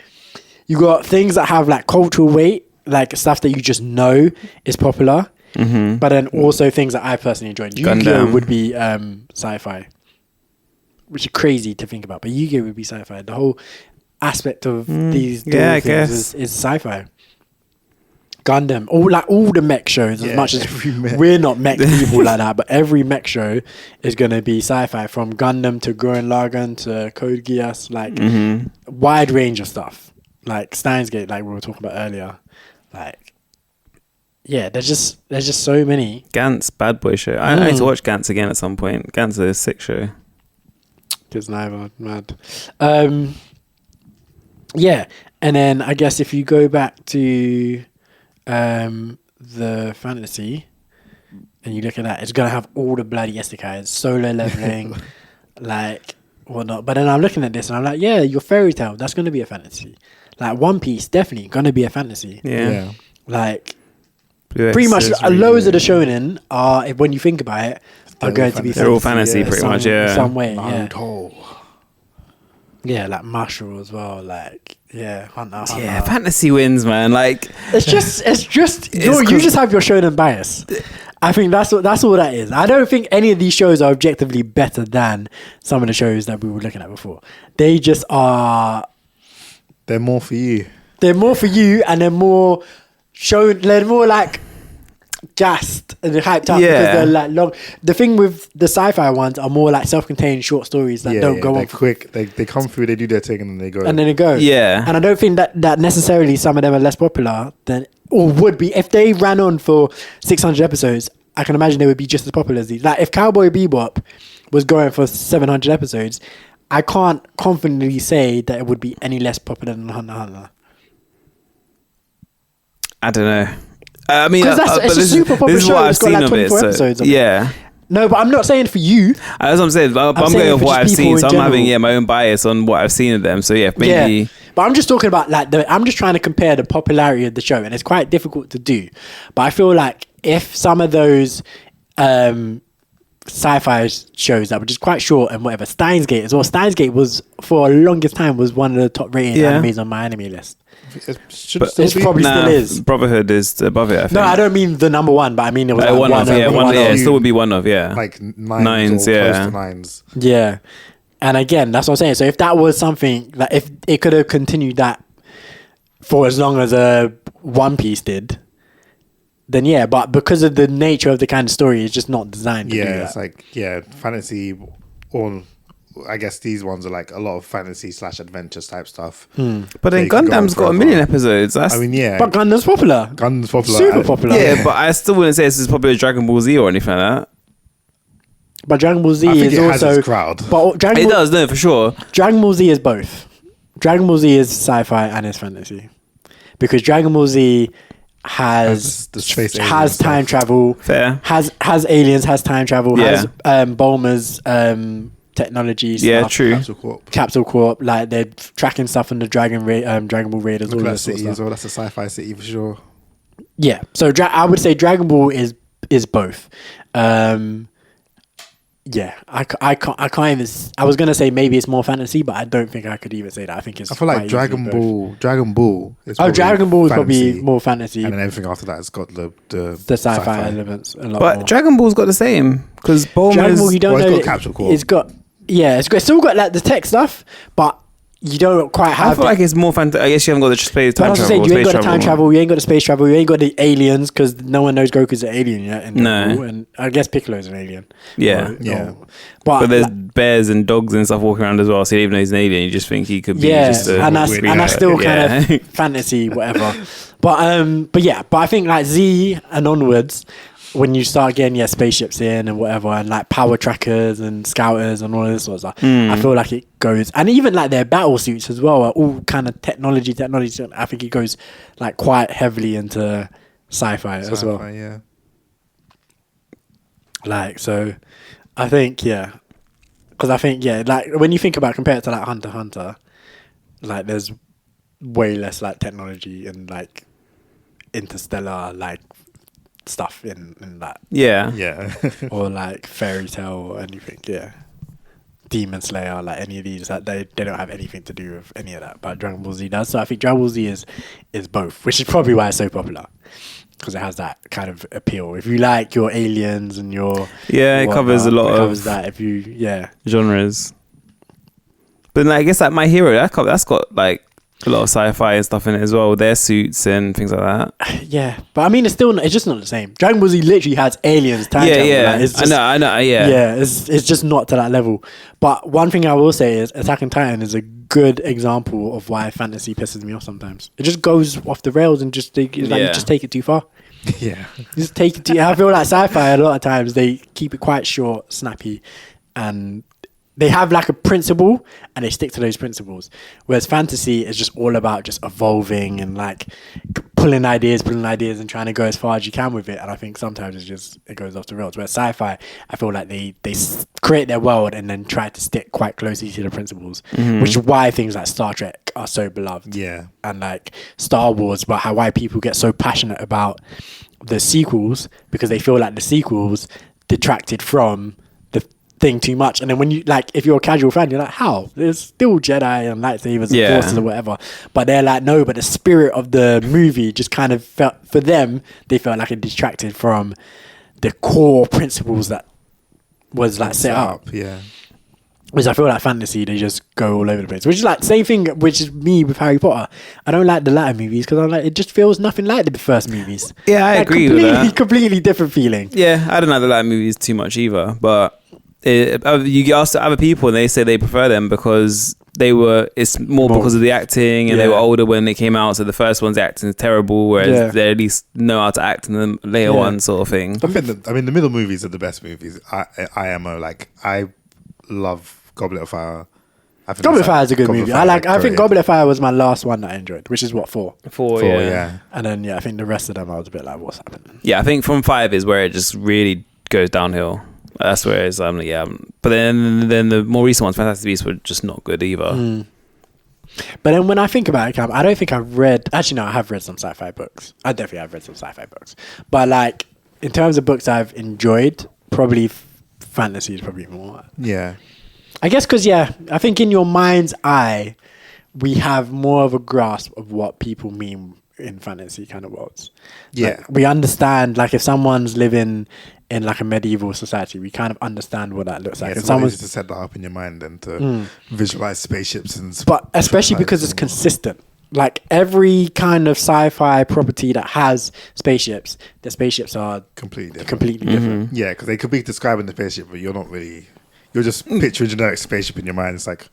you got things that have like cultural weight, like stuff that you just know is popular, but then also things that I personally enjoy. Yu-Gi-Oh would be sci-fi, which is crazy to think about, but Yu-Gi-Oh would be sci-fi. The whole aspect of these things is sci-fi. Gundam, all the mech shows, as much as we're not mech people like that, but every mech show is going to be sci-fi, from Gundam to Gurren Lagann to Code Geass, like wide range of stuff, like Steins Gate, like we were talking about earlier. Like, yeah, there's just so many. Gantz, bad boy show. I need to watch Gantz again at some point. Gantz is a sick show. It's neither mad. Yeah, and then I guess if you go back to the fantasy and you look at that, it's gonna have all the bloody isekais, solo leveling, like whatnot. But then I'm looking at this and I'm like, yeah, your fairy tale, that's gonna be a fantasy. Like One Piece, definitely gonna be a fantasy. Yeah. Like pretty much loads of the shonen are, when you think about it, are going to be fantasy. They're all fantasy pretty much, yeah. Some way, yeah. Like Marshall as well, like Hunter. Yeah, fantasy wins, man. Like, it's just you just have your shonen bias. I think that's all that is. I don't think any of these shows are objectively better than some of the shows that we were looking at before. They just are. They're more for you. They're more for you, and they're more shown. They're more like gassed and hyped up because they're like long. The thing with the sci-fi ones are more like self-contained short stories that don't go on quick. They come through, they do their thing, and then they go. And then it goes. Yeah. And I don't think that necessarily some of them are less popular than, or would be, if they ran on for 600 episodes. I can imagine they would be just as popular as these. Like if Cowboy Bebop was going for 700 episodes, I can't confidently say that it would be any less popular than Hunter x Hunter. I don't know. I mean, it's a super popular show. It's got like 24 episodes of it. No, but I'm not saying for you. That's what I'm saying. I'm going off what I've seen. So I'm having my own bias on what I've seen of them. So maybe. Yeah. But I'm just talking about I'm just trying to compare the popularity of the show, and it's quite difficult to do. But I feel like if some of those sci-fi shows that were just quite short and whatever, Steins Gate as well. Steins Gate was, for the longest time, was one of the top rated animes on my anime list. It probably still is. Brotherhood is above it, I think. No, I don't mean the number one, but I mean it was one of. It still would be one of, like nines, yeah. close to nines. Yeah. And again, that's what I'm saying. So if that was something that if it could have continued that for as long as One Piece did, then yeah. But because of the nature of the kind of story, it's just not designed to do that. It's like fantasy. Or I guess these ones are like a lot of fantasy / adventures type stuff. But then Gundam's got a million episodes. I mean, yeah. But Gundam's popular. Super popular. Yeah, but I still wouldn't say it's as popular as Dragon Ball Z or anything like that. But Dragon Ball Z I think is it also has its crowd. But It does, no, for sure. Dragon Ball Z is both. Dragon Ball Z is sci-fi and it's fantasy, because Dragon Ball Z has the space has time travel, Fair. has aliens, has time travel, has Bulma's technology stuff. Yeah, true. Capsule Corp, like they're tracking stuff on the Dragon Ball Raiders. Look all at that that sort of city as stuff. well. That's a sci-fi city for sure. Yeah, so I would say Dragon Ball is both. Yeah, I can't even. I was gonna say maybe it's more fantasy, but I don't think I could even say that. I think it's. I feel like Dragon Ball. Dragon Ball is Dragon Ball is fantasy, probably more fantasy, and then everything after that has got the sci-fi elements a lot But more. Dragon Ball's got the same because Dragon Ball, you don't know. It's got Capsule Corp. It's still got like the tech stuff, but you don't quite have. I feel like it's more fantasy. I guess you haven't got the space time travel. You ain't got the time travel. You ain't got the space travel. You ain't got the aliens because no one knows Goku's an alien yet. No, and I guess Piccolo's an alien. Yeah, But there's bears and dogs and stuff walking around as well. So even though he's an alien, you just think he could be just a and that's still kind of fantasy, whatever. But I think like Z and onwards, when you start getting spaceships in and whatever, and like power trackers and scouters and all this sort of stuff, I feel like it goes, and even like their battle suits as well are all kind of technology. I think it goes like quite heavily into sci-fi as well. Yeah. Like, so I think because I think like when you think about compared to like Hunter x Hunter, like there's way less like technology and like interstellar like stuff in that. Yeah. Or like fairy tale or anything. Demon Slayer, like any of these, that they don't have anything to do with any of that, but Dragon Ball Z does. So I think Dragon Ball Z is both, which is probably why it's so popular, because it has that kind of appeal. If you like your aliens and your it covers a lot of that. If you genres. But like, I guess like My Hero, that's got like a lot of sci-fi and stuff in it as well, their suits and things like that. Yeah, but I mean, it's just not the same. Dragon Ball Z literally has aliens, time travel. Like, it's just, I know. It's just not to that level. But one thing I will say is Attack on Titan is a good example of why fantasy pisses me off sometimes. It just goes off the rails and you just take it too far. Yeah, just take it too. I feel like sci-fi a lot of times they keep it quite short, snappy, and they have like a principle and they stick to those principles. Whereas fantasy is just all about just evolving and like pulling ideas and trying to go as far as you can with it. And I think sometimes it goes off the rails. Whereas sci-fi, I feel like they create their world and then try to stick quite closely to the principles, which is why things like Star Trek are so beloved. Yeah. And like Star Wars, but why people get so passionate about the sequels, because they feel like the sequels detracted from thing too much. And then when you like, if you're a casual fan, you're like, how? There's still Jedi and lightsabers and forces or whatever, but they're like, no, but the spirit of the movie just kind of felt, for them, they felt like it detracted from the core principles that was like set up. Which I feel like fantasy, they just go all over the place. Which is like same thing, which is me with Harry Potter. I don't like the latter movies because I'm like, it just feels nothing like the first movies. Yeah, I agree with that. Completely different feeling. Yeah, I don't like the latter movies too much either, but you get asked to other people and they say they prefer them because it's more because of the acting and they were older when they came out, so the first one's acting is terrible, whereas they at least know how to act in the later one sort of thing. I mean the middle movies are the best movies. IMO, like I love Goblet of Fire. Goblet of Fire is a good movie. I think Goblet of Fire was my last one that I enjoyed, which is what, 4? 4, yeah. And then I think the rest of them I was a bit like, what's happening? Yeah, I think from 5 is where it just really goes downhill. That's where it's but then the more recent ones, Fantastic Beasts, were just not good either. But then when I think about it, Cam, I don't think I've read. Actually, no, I have read some sci-fi books. I definitely have read some sci-fi books. But like in terms of books I've enjoyed, probably fantasy is probably more. Yeah, I guess because I think in your mind's eye, we have more of a grasp of what people mean in fantasy kind of worlds. Yeah. Like, we understand, like, if someone's living in like a medieval society, we kind of understand what that looks like. Yeah, and it's a lot someone's easier to set that up in your mind than to visualize spaceships and. But especially because it's consistent. Like every kind of sci-fi property that has spaceships, the spaceships are completely different. Yeah, because they could be describing the spaceship, but you're not really. You're just picturing a generic spaceship in your mind. It's like,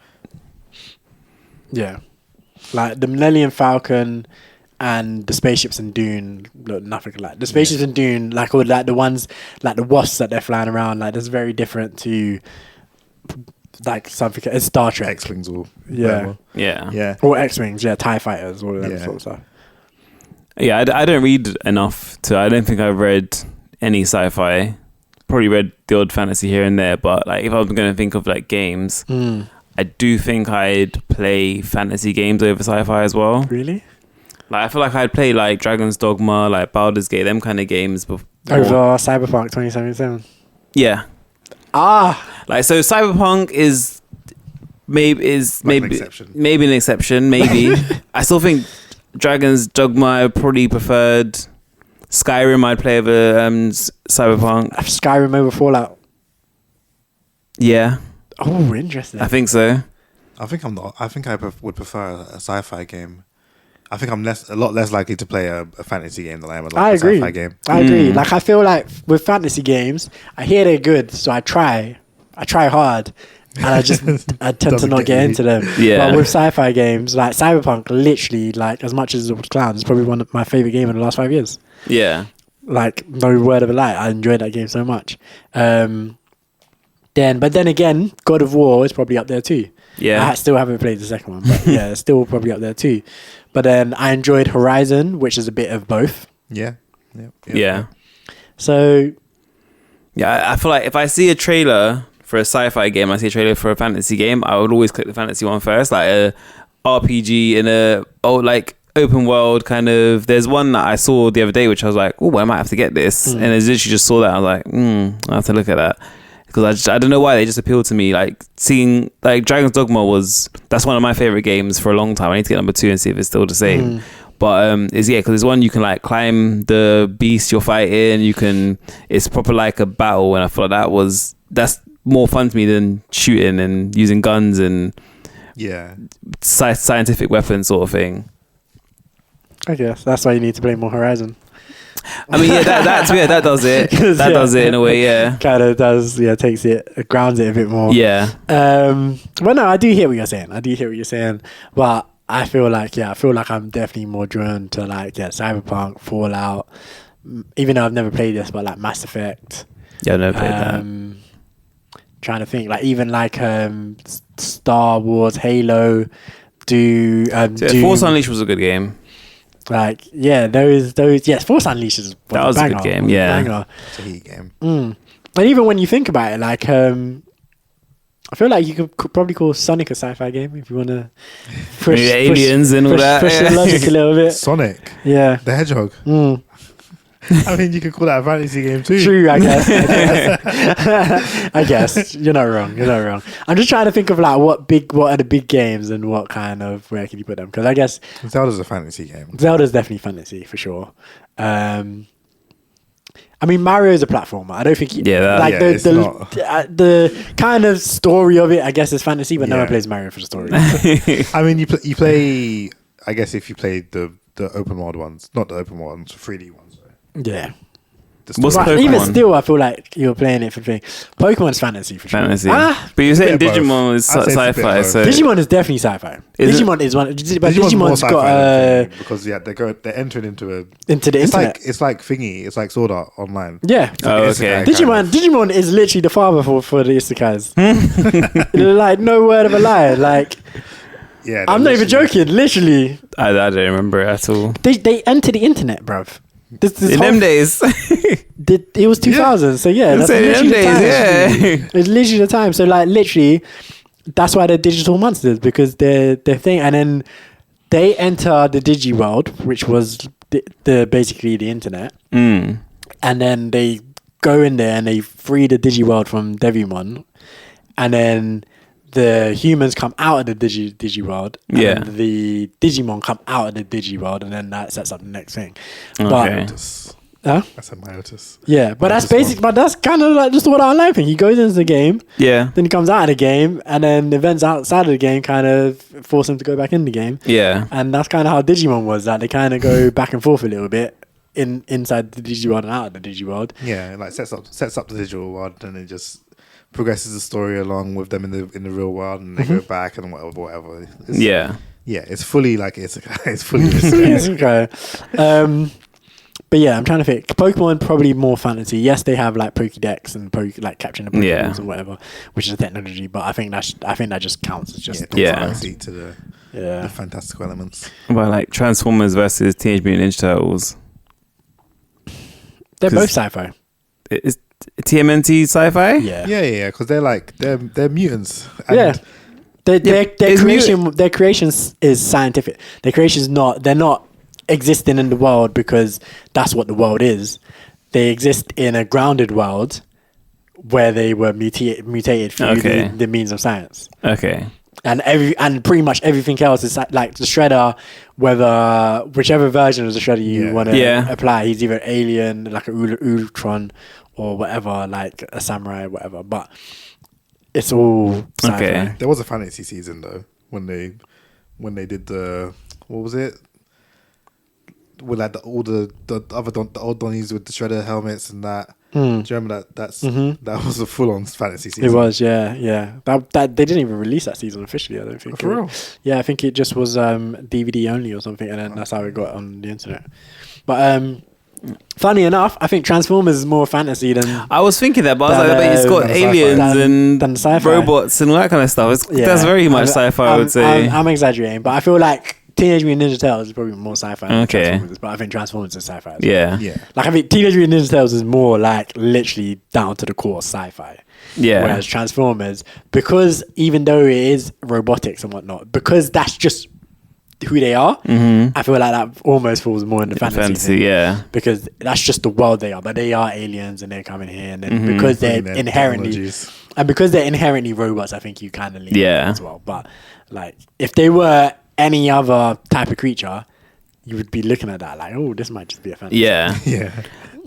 yeah, like the Millennium Falcon and the spaceships in Dune look nothing alike. The spaceships in Dune, like all like the ones, like the wasps that they're flying around, like that's very different to like something. It's Star Trek, X-wings or yeah, Yeah. or X-wings, TIE fighters, all of that sort of stuff. Yeah, I don't read enough to. I don't think I've read any sci-fi. Probably read the odd fantasy here and there, but like if I was going to think of like games, I do think I'd play fantasy games over sci-fi as well. Really? Like I feel like I'd play like Dragon's Dogma, like Baldur's Gate, them kind of games before. Over Cyberpunk 2077. Yeah. Like so, Cyberpunk is maybe an exception. Maybe an exception. Maybe I still think Dragon's Dogma I probably preferred. Skyrim I'd play over Cyberpunk. Skyrim over Fallout. Yeah. Oh, interesting. I think so. I think I'm not. I think I would prefer a sci-fi game. I think I'm a lot less likely to play a fantasy game than I am a sci-fi game. I agree. Like I feel like with fantasy games, I hear they're good, so I try hard, and I tend to not get into them. Yeah. But with sci-fi games, like Cyberpunk, literally, like as much as it was clowns, it's probably one of my favorite games in the last 5 years. Yeah. Like no word of a lie, I enjoyed that game so much. But then again, God of War is probably up there too. Yeah. I still haven't played the second one, but yeah, it's still probably up there too. But then I enjoyed Horizon, which is a bit of both. Yeah. So yeah, I feel like if I see a trailer for a sci-fi game, I see a trailer for a fantasy game, I would always click the fantasy one first, like a RPG in a open world kind of. There's one that I saw the other day, which I was like, oh, I might have to get this, and I literally just saw that. I was like, I have to look at that. Because I don't know why they just appealed to me. Like seeing like Dragon's Dogma that's one of my favorite games for a long time. I need to get number 2 and see if it's still the same. But because there's one you can like climb the beast you're fighting. It's proper like a battle, and I feel like that's more fun to me than shooting and using guns and scientific weapons sort of thing. I guess that's why you need to play more Horizon. I mean, yeah, that does it. That does it in a way, yeah. Kind of does, takes it, grounds it a bit more. Yeah. But no, I do hear what you're saying. But I feel like I'm definitely more drawn to like, Cyberpunk, Fallout, even though I've never played this, but like Mass Effect. Yeah, I've never played that. Trying to think, like even like Star Wars, Halo, Dune. Force Unleashed was a good game. Like those Force Unleashed is that was a good game. Yeah, it's a heat game. And even when you think about it, like I feel like you could probably call Sonic a sci-fi game if you want to push aliens and all that. Push the logic a little bit. Sonic, yeah, the Hedgehog. I mean, you could call that a fantasy game too. True, I guess. I guess you're not wrong. I'm just trying to think of like what are the big games and what kind of where can you put them? Because I guess Zelda's a fantasy game. Zelda's definitely fantasy for sure. I mean, Mario is a platformer. I don't think the kind of story of it, I guess, is fantasy, but no one plays Mario for the story. I mean, you play. I guess if you play the open world ones, not the open world ones, 3D ones. Yeah. What's But Pokemon? even still, I feel like you're playing it for the thing. Pokemon's fantasy for sure. Fantasy. But you're saying Digimon is sci-fi. So Digimon is definitely sci-fi. Digimon is one. But Digimon's got because they're entering into the internet. It's like thingy. It's like Sword Art Online. Yeah. Oh, okay. Digimon is literally the father for the isekais. Like no word of a lie. Like yeah, I'm not even joking. Literally, I don't remember it at all. They enter the internet, bruv. This in them days, it was 2000. So yeah, that's literally the time. It's literally the time. So like literally, that's why they're digital monsters, because they're thing. And then they enter the digi world, which was the basically the internet. And then they go in there and they free the digi world from Devimon, and then the humans come out of the digi world, and Yeah. then the Digimon come out of the digi world, and then that sets up the next thing. Okay. That's a Myotis. Yeah, but that's Myotis basic. one. But that's kind of like just what I like. He goes into the game, Yeah. then he comes out of the game, and then events outside of the game kind of force him to go back in the game. Yeah. And that's kind of how Digimon was. That they kind of go back and forth a little bit inside the digi world and out of the digi world. Yeah, like sets up the digital world, and it just progresses the story along with them in the real world, and they go back and whatever. It's, Yeah. yeah, it's fully like it's fully. Yes, okay. But yeah, I'm trying to think. Pokemon probably more fantasy. Yes, they have like Pokédex and like capturing the Pokéballs and whatever, which is a technology. But I think that just counts as just fantasy to the yeah. fantastical elements. But like Transformers versus Teenage Mutant Ninja Turtles. They're both sci-fi. Is TMNT sci-fi? Yeah. Yeah, because they're mutants. And Yeah. Is Their creation is scientific. Their creation is not. They're not existing in the world because that's what the world is. They exist in a grounded world where they were mutated through the means of science. Okay. And pretty much everything else is like the Shredder, whichever version of the Shredder you want to apply, he's either alien, like a Ultron, or whatever, like a samurai, whatever. But it's all sci-fi. Okay. There was a fantasy season though when they did the what was it? With like all the old Donnies with the Shredder helmets and that. Do you remember that? That was a full-on fantasy season. It was, yeah. That they didn't even release that season officially. I don't think. For real? Yeah, I think it just was DVD only or something, and then that's how it got on the internet. But funny enough, I think Transformers is more fantasy than. I was thinking that, but I was like, but it's got aliens than sci-fi. robots and all that kind of stuff. That's very much sci-fi, I would say. I'm exaggerating, but I feel like Teenage Mutant Ninja Turtles is probably more sci-fi than Transformers, but I think Transformers is sci-fi as well. Yeah. Like, I think Teenage Mutant Ninja Turtles is more like literally down to the core sci-fi. Yeah. Whereas Transformers, because even though it is robotics and whatnot, because that's just who they are, I feel like that almost falls more in the fantasy thing. Yeah. Because that's just the world they are. But they are aliens and they're coming here, and then because they're inherently robots, I think you kind of lean as well. But like, if they were any other type of creature, you would be looking at that like, oh, this might just be a fantasy. Yeah. Yeah.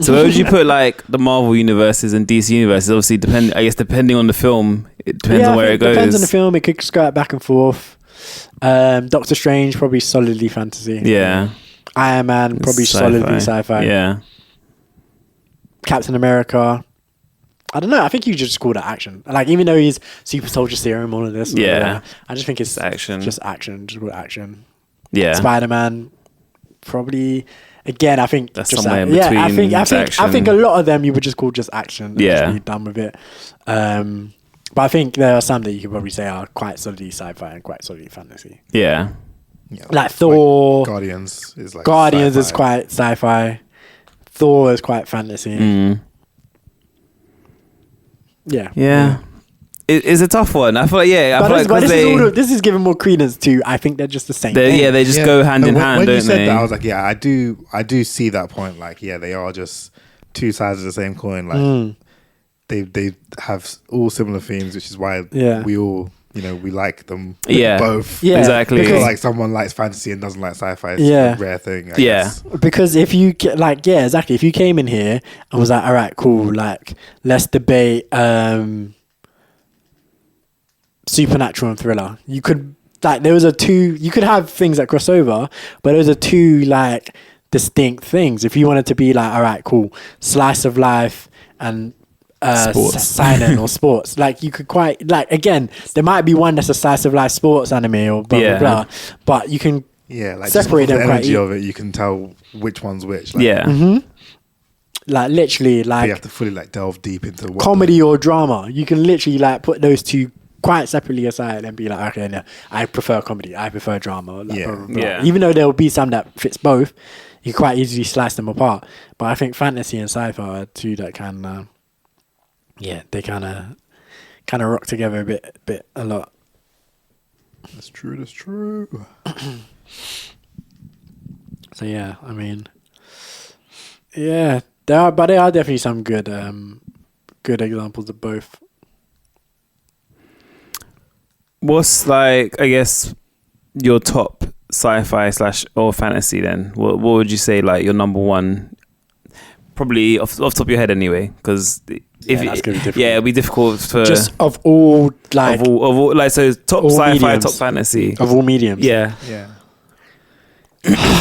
So where would you put like the Marvel universes and DC universes? Obviously, depending on the film, it depends on where it goes. Depends on the film. It could skirt back and forth. Doctor Strange probably solidly fantasy. Yeah. Iron Man probably solidly sci-fi. Yeah. Captain America, I don't know. I think you just call that action. Like, even though he's super soldier serum, all of this. Yeah. I just think it's action. Just action. Just call it action. Yeah. Spider-Man, probably. Again, I think that's just somewhere in between. I think a lot of them you would just call just action. Yeah. Just be done with it. But I think there are some that you could probably say are quite solidly sci-fi and quite solidly fantasy. Yeah. Like Thor. Guardians is like Guardians sci-fi. is quite sci-fi. Thor is quite fantasy. Yeah. It's a tough one. I feel like this is giving more credence to. I think they're just the same. They just go hand in hand, when don't you said they? that, I was like, yeah, I do see that point. Like, yeah, they are just two sides of the same coin. Like, they have all similar themes, which is why we all, we like them both. Yeah, exactly. Because like someone likes fantasy and doesn't like sci-fi. It's a rare thing. I guess. Because if you exactly. If you came in here and was like, all right, cool, like let's debate supernatural and thriller. You could you could have things that cross over, but those are two like distinct things. If you wanted to be like, all right, cool, slice of life and silent or sports, like you could quite like, again, there might be one that's a slice of life sports anime or blah blah blah, but you can like separate them the quite energy of it. You can tell which one's which. Like, like literally, like you have to fully like delve deep into what comedy or drama. You can literally like put those two quite separately aside and be like, okay, no, I prefer comedy, I prefer drama. Like, blah, blah, blah. Even though there will be some that fits both, you can quite easily slice them apart. But I think fantasy and sci-fi are two that can, they kind of rock together a lot. That's true. So yeah, I mean, yeah, there are definitely some good examples of both. What's like, I guess, your top sci-fi / or fantasy then? What would you say like your number one? Probably off the top of your head anyway, because that's gonna be difficult. Yeah, it'll be difficult for just of all like of all like so top sci-fi, mediums. top fantasy of all mediums. Yeah.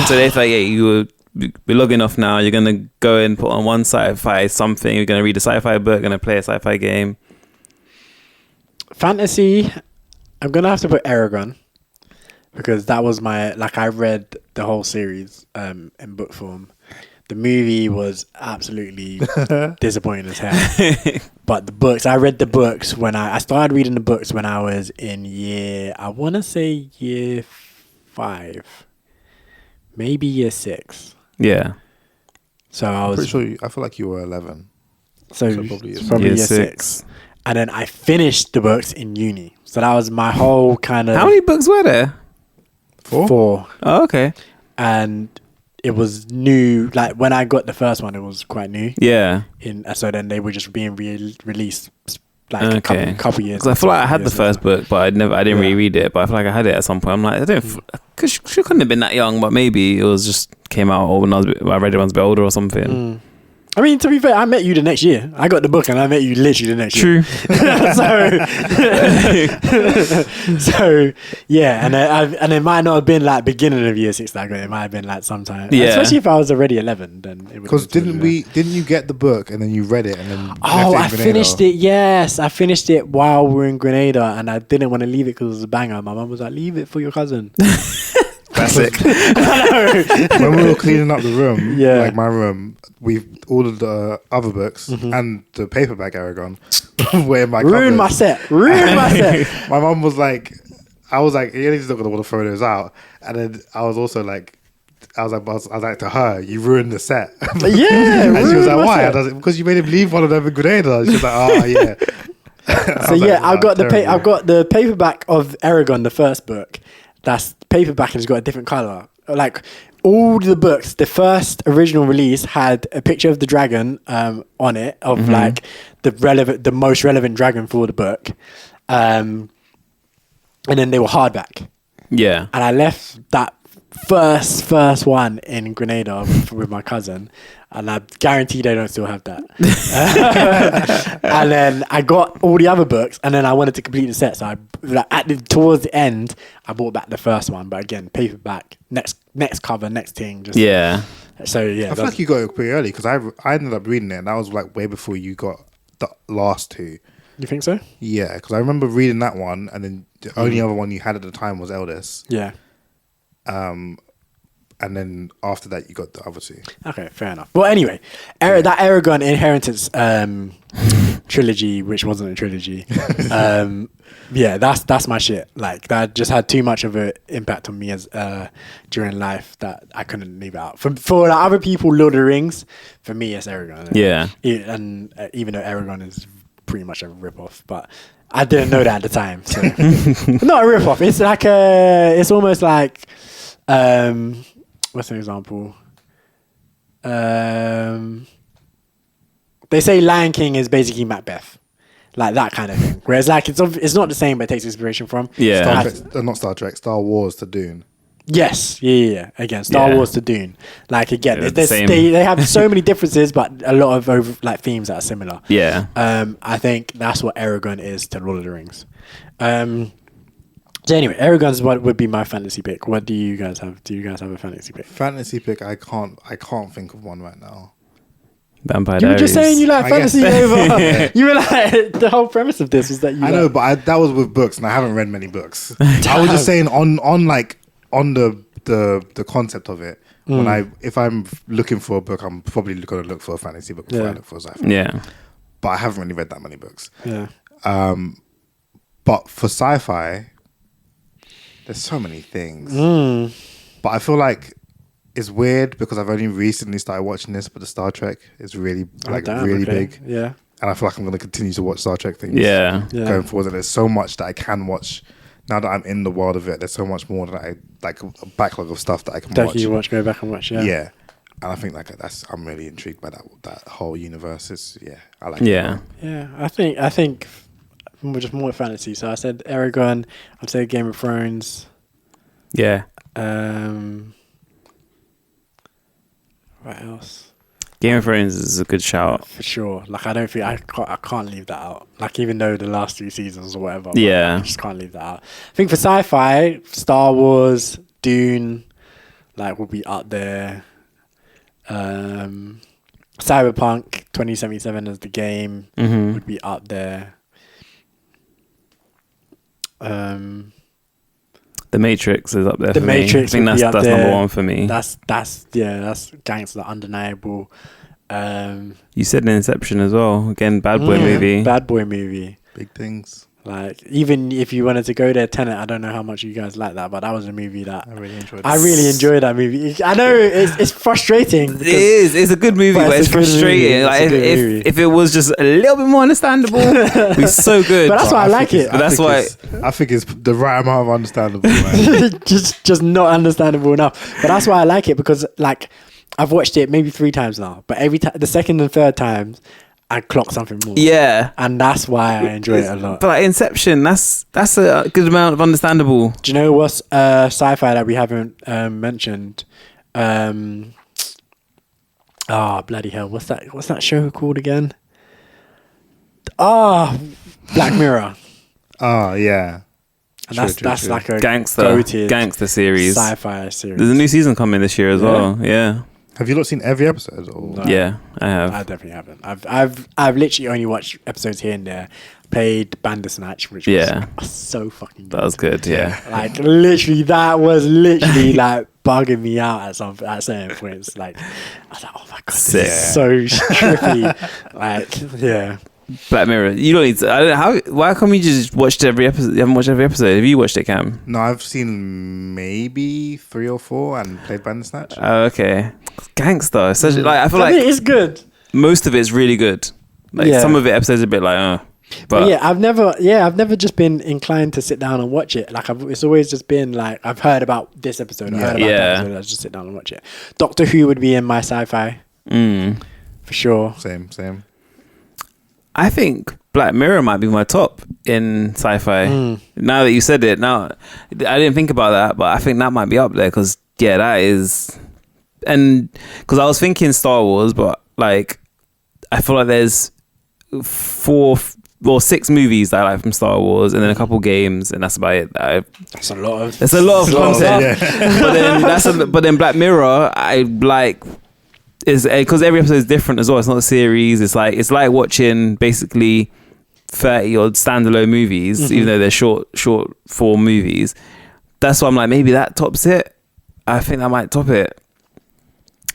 So if like you will be logging off now, you're gonna go and put on one sci-fi something. You're gonna read a sci-fi book, gonna play a sci-fi game. Fantasy, I'm gonna have to put Aragon because that was my I read the whole series in book form. The movie was absolutely disappointing as hell. But the books, I read the books when I started reading the books when I was in year 5, maybe year 6. Yeah. So I was pretty sure. I feel like you were 11. So probably year 6. And then I finished the books in uni. So that was my whole kind of... How many books were there? 4. Oh, okay. And it was new. Like when I got the first one, it was quite new. Yeah. So then they were just being released like a couple years. Because I feel like I had the first book, but I didn't really read it. But I feel like I had it at some point. I'm like, because she couldn't have been that young, but maybe it was just came out or when I read it when I was a bit older or something. I mean, to be fair, I met you the next year. I got the book and I met you literally the next year. So yeah, and it might not have been like beginning of year 6 that I got it. It might have been like sometime. Yeah. Especially if I was already 11, then it would. Because didn't you get the book and then you read it and then? I finished it. Yes, I finished it while we were in Grenada, and I didn't want to leave it because it was a banger. My mum was like, "Leave it for your cousin." Classic. When we were cleaning up the room, Yeah. like my room, we ordered the other books and the paperback Aragon were in my Ruined my cupboard. set. Ruined my set. My mum was like, I was like, you're just not gonna want to throw those out. And then I was also like, I was like to her, you ruined the set. Yeah. And she was like, why? Because you made him leave one of them in Grenada. She was like, oh yeah. So yeah, I've got the paperback of Aragon, the first book. That's paperback and it's got a different color. Like all the books, the first original release had a picture of the dragon on it of like the most relevant dragon for the book, and then they were hardback. Yeah, and I left that first one in Grenada with my cousin, and I guarantee they don't still have that. And then I got all the other books, and then I wanted to complete the set. So towards the end, I bought back the first one, but again, paperback, next cover, next thing. Just So yeah, I feel like you got it pretty early because I ended up reading it, and that was like way before you got the last two. You think so? Yeah, because I remember reading that one, and then the only other one you had at the time was Eldest. Yeah. And then after that, you got the other two. Okay, fair enough. Well, anyway, that Aragon Inheritance trilogy, which wasn't a trilogy, yeah, that's my shit. Like that just had too much of an impact on me as during life that I couldn't leave it out. For like, other people, Lord of the Rings. For me, it's Aragon. Yeah, and even though Aragon is pretty much a rip-off, but I didn't know that at the time. So not a rip-off. It's like it's almost like what's an example? They say Lion King is basically Macbeth, like that kind of thing. Whereas like it's not the same, but it takes inspiration from. Yeah, not Star Trek, Star Wars to Dune. Yes, yeah. Again, Star Wars to Dune. Like again, Same. they have so many differences, but a lot of like themes that are similar. Yeah. I think that's what Aragon is to Lord of the Rings. So anyway, Aragon's what would be my fantasy pick. What do you guys have? Do you guys have a fantasy pick? Fantasy pick, I can't think of one right now. Vampire You were just saying you like I fantasy guess. over. You were like the whole premise of this was that you. I know, but that was with books, and I haven't read many books. I was just saying on the concept of it. If I'm looking for a book, I'm probably going to look for a fantasy book before I look for a sci-fi. Yeah, but I haven't really read that many books. Yeah. But for sci-fi, there's so many things. But I feel like it's weird because I've only recently started watching this, but the Star Trek is really big. Yeah. And I feel like I'm going to continue to watch Star Trek things going forward. And there's so much that I can watch now that I'm in the world of it. There's so much more that I like a backlog of stuff that I can watch. Go back and watch. Yeah. Yeah. And I think I'm really intrigued by that whole universe. I like it. Yeah. I think just more fantasy. So I said Eragon. I'd say Game of Thrones. Yeah. What else? Game of Thrones is a good shout. For sure. Like, I don't think I can't leave that out. Like, even though the last 2 seasons or whatever. Yeah. I just can't leave that out. I think for sci-fi, Star Wars, Dune, like, will be up there. Cyberpunk 2077 as the game would be up there. The Matrix is up there. The for Matrix me. I think that's there. number 1 for me. That's gangster, undeniable. You said Inception as well. Again, bad boy movie. Bad boy movie. Big things. Like, even if you wanted to go there, Tenet, I don't know how much you guys like that, but that was a movie that I really enjoyed. I really enjoyed that movie. I know it's frustrating. It is. It's a good movie, but it's frustrating. Like, if it was just a little bit more understandable, it'd be so good. But that's why I like it. But that's why I think it's the right amount of understandable. Man. just not understandable enough. But that's why I like it, because like I've watched it maybe 3 times now, but every time, the second and third times, I clock something more. Yeah. And that's why I enjoy it a lot. But like Inception, that's a good amount of understandable. Do you know what's sci-fi that we haven't mentioned? Bloody hell! What's that show called again? Black Mirror. Oh yeah. And that's like a gangster series. Sci-fi series. There's a new season coming this year as well. Yeah. Have you not seen every episode? Or? No. Yeah, I have. I definitely haven't. I've literally only watched episodes here and there. Played Bandersnatch, which was so fucking good. That was good, yeah. Like, literally, that was literally like bugging me out at certain points. Like, I was like, oh my god, this is so trippy. Like, yeah. Black Mirror. You don't need to. I don't know why come you just watched every episode? You haven't watched every episode. Have you watched it, Cam? No, I've seen maybe 3 or 4 and played Bandersnatch. Oh, okay. Gangster. Such, like, I feel like it's good. Most of it's really good. Like some of it episodes are a bit like, But yeah, I've never just been inclined to sit down and watch it. Like, it's always just been like, I've heard about this episode, I heard about that episode, I'll just sit down and watch it. Doctor Who would be in my sci-fi. For sure. Same. I think Black Mirror might be my top in sci-fi. Now that you said it, I didn't think about that, but I think that might be up there, because that is, and because I was thinking Star Wars, but like I feel like there's 4 or 6 movies that I like from Star Wars, and then a couple games, and that's about it. That's a lot of. That's a lot of content. But then Black Mirror, I like. Is because every episode is different as well. It's not a series. It's like watching basically 30 odd standalone movies, even though they're short form movies. That's why I'm like, maybe that tops it. I think that might top it.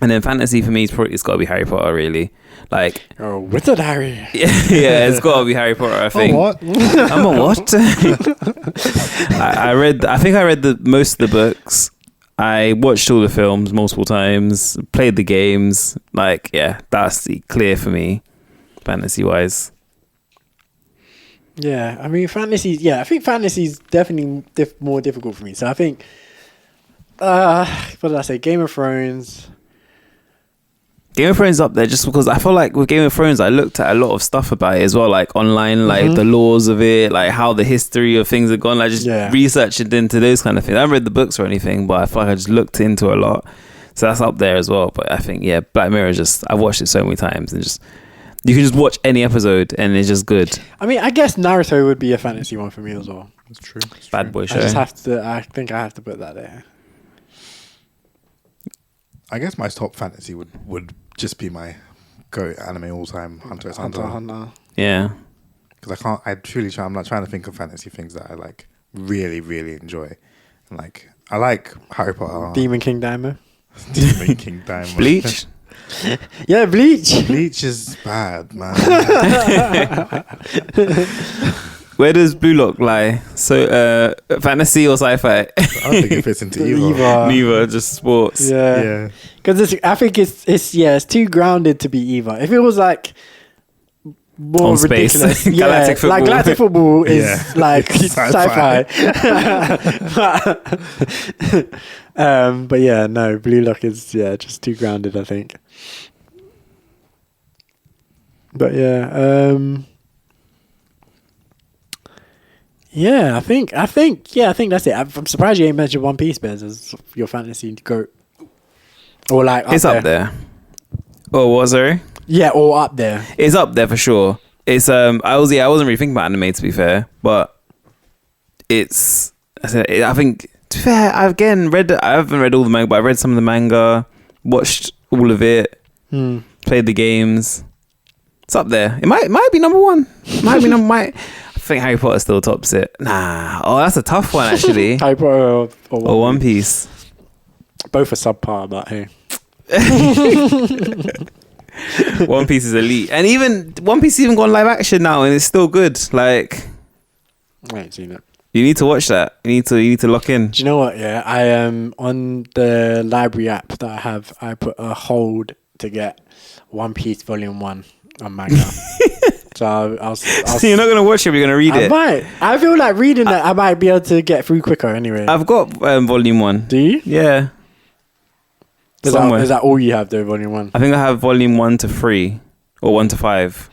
And then fantasy for me it's got to be Harry Potter, really. Like, Wizard Harry. Yeah, it's got to be Harry Potter. I think. What? I'm a what? I think I read most of the books. I watched all the films multiple times, played the games. Like, yeah, that's clear for me, fantasy-wise. Yeah, I mean, fantasy. Yeah, I think fantasy is definitely more difficult for me. So I think, what did I say? Game of Thrones. Game of Thrones up there just because I feel like with Game of Thrones, I looked at a lot of stuff about it as well, like online, like the laws of it, like how the history of things have gone, like just researched into those kind of things. I haven't read the books or anything, but I feel like I just looked into a lot. So that's up there as well. But I think, Black Mirror is just, I've watched it so many times, and just, you can just watch any episode and it's just good. I mean, I guess Naruto would be a fantasy one for me as well. That's true. Bad boy show. I think I have to put that there. I guess my top fantasy would just be my go anime all time, Hunter x Hunter. Yeah. Because I'm not trying to think of fantasy things that I like really, really enjoy. And like, I like Harry Potter. Demon King Daimon. Demon King Daimon. Bleach? Yeah, Bleach. Bleach is bad, man. Where does Blue Lock lie? So, fantasy or sci-fi? I don't think it fits into either. Neither, just sports. Yeah. Because I think it's too grounded to be either. If it was like more on ridiculous, space. Galactic football. Like Galactic football is like sci-fi. But yeah, no, Blue Lock is just too grounded, I think. But yeah, Yeah, I think that's it. I'm surprised you ain't mentioned One Piece, Bez, as your fantasy goat. Or like It's up there. Oh, what, sorry? Yeah, or up there. It's up there for sure. It's I wasn't really thinking about anime, to be fair, but it's I think, to be fair, I haven't read all the manga, but I read some of the manga, watched all of it, played the games. It's up there. It might be number one. I think Harry Potter still tops it. Nah. Oh, that's a tough one, actually. Harry Potter or One Piece. Both are subpar, but hey. One Piece is elite. And even One Piece even gone live action now, and it's still good. Like, I ain't seen it. you need to watch that. You need to lock in. Do you know what? Yeah, I am on the library app that I have. I put a hold to get One Piece Volume 1 on manga. So I'll So you're not gonna watch it, but you're gonna read it. Might. I feel like reading that I might be able to get through quicker anyway. I've got Volume 1. Do you? Yeah. Is that all you have though, Volume 1? I think I have Volume 1 to 3 or 1 to 5.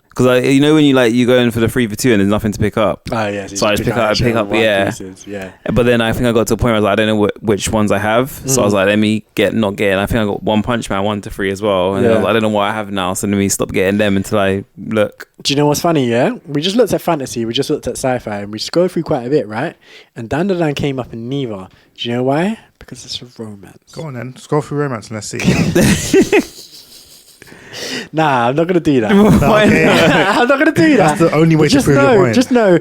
Because you know when you go in for the 3 for 2 and there's nothing to pick up. Oh yeah. So I just pick up, yeah. Pieces, yeah. But then I think I got to a point where I was like, I don't know which ones I have. So I was like, let me not get. And I think I got One Punch Man 1 to 3 as well. And I was like, I don't know what I have now. So let me stop getting them until I look. Do you know what's funny? Yeah, we just looked at fantasy. We just looked at sci-fi, and we scrolled through quite a bit, right? And Dan came up in neither. Do you know why? Because it's a romance. Go on then. Scroll through romance and let's see. Nah, I'm not gonna do that. Okay. I'm not gonna do that. That's the only way to prove your point. Just know,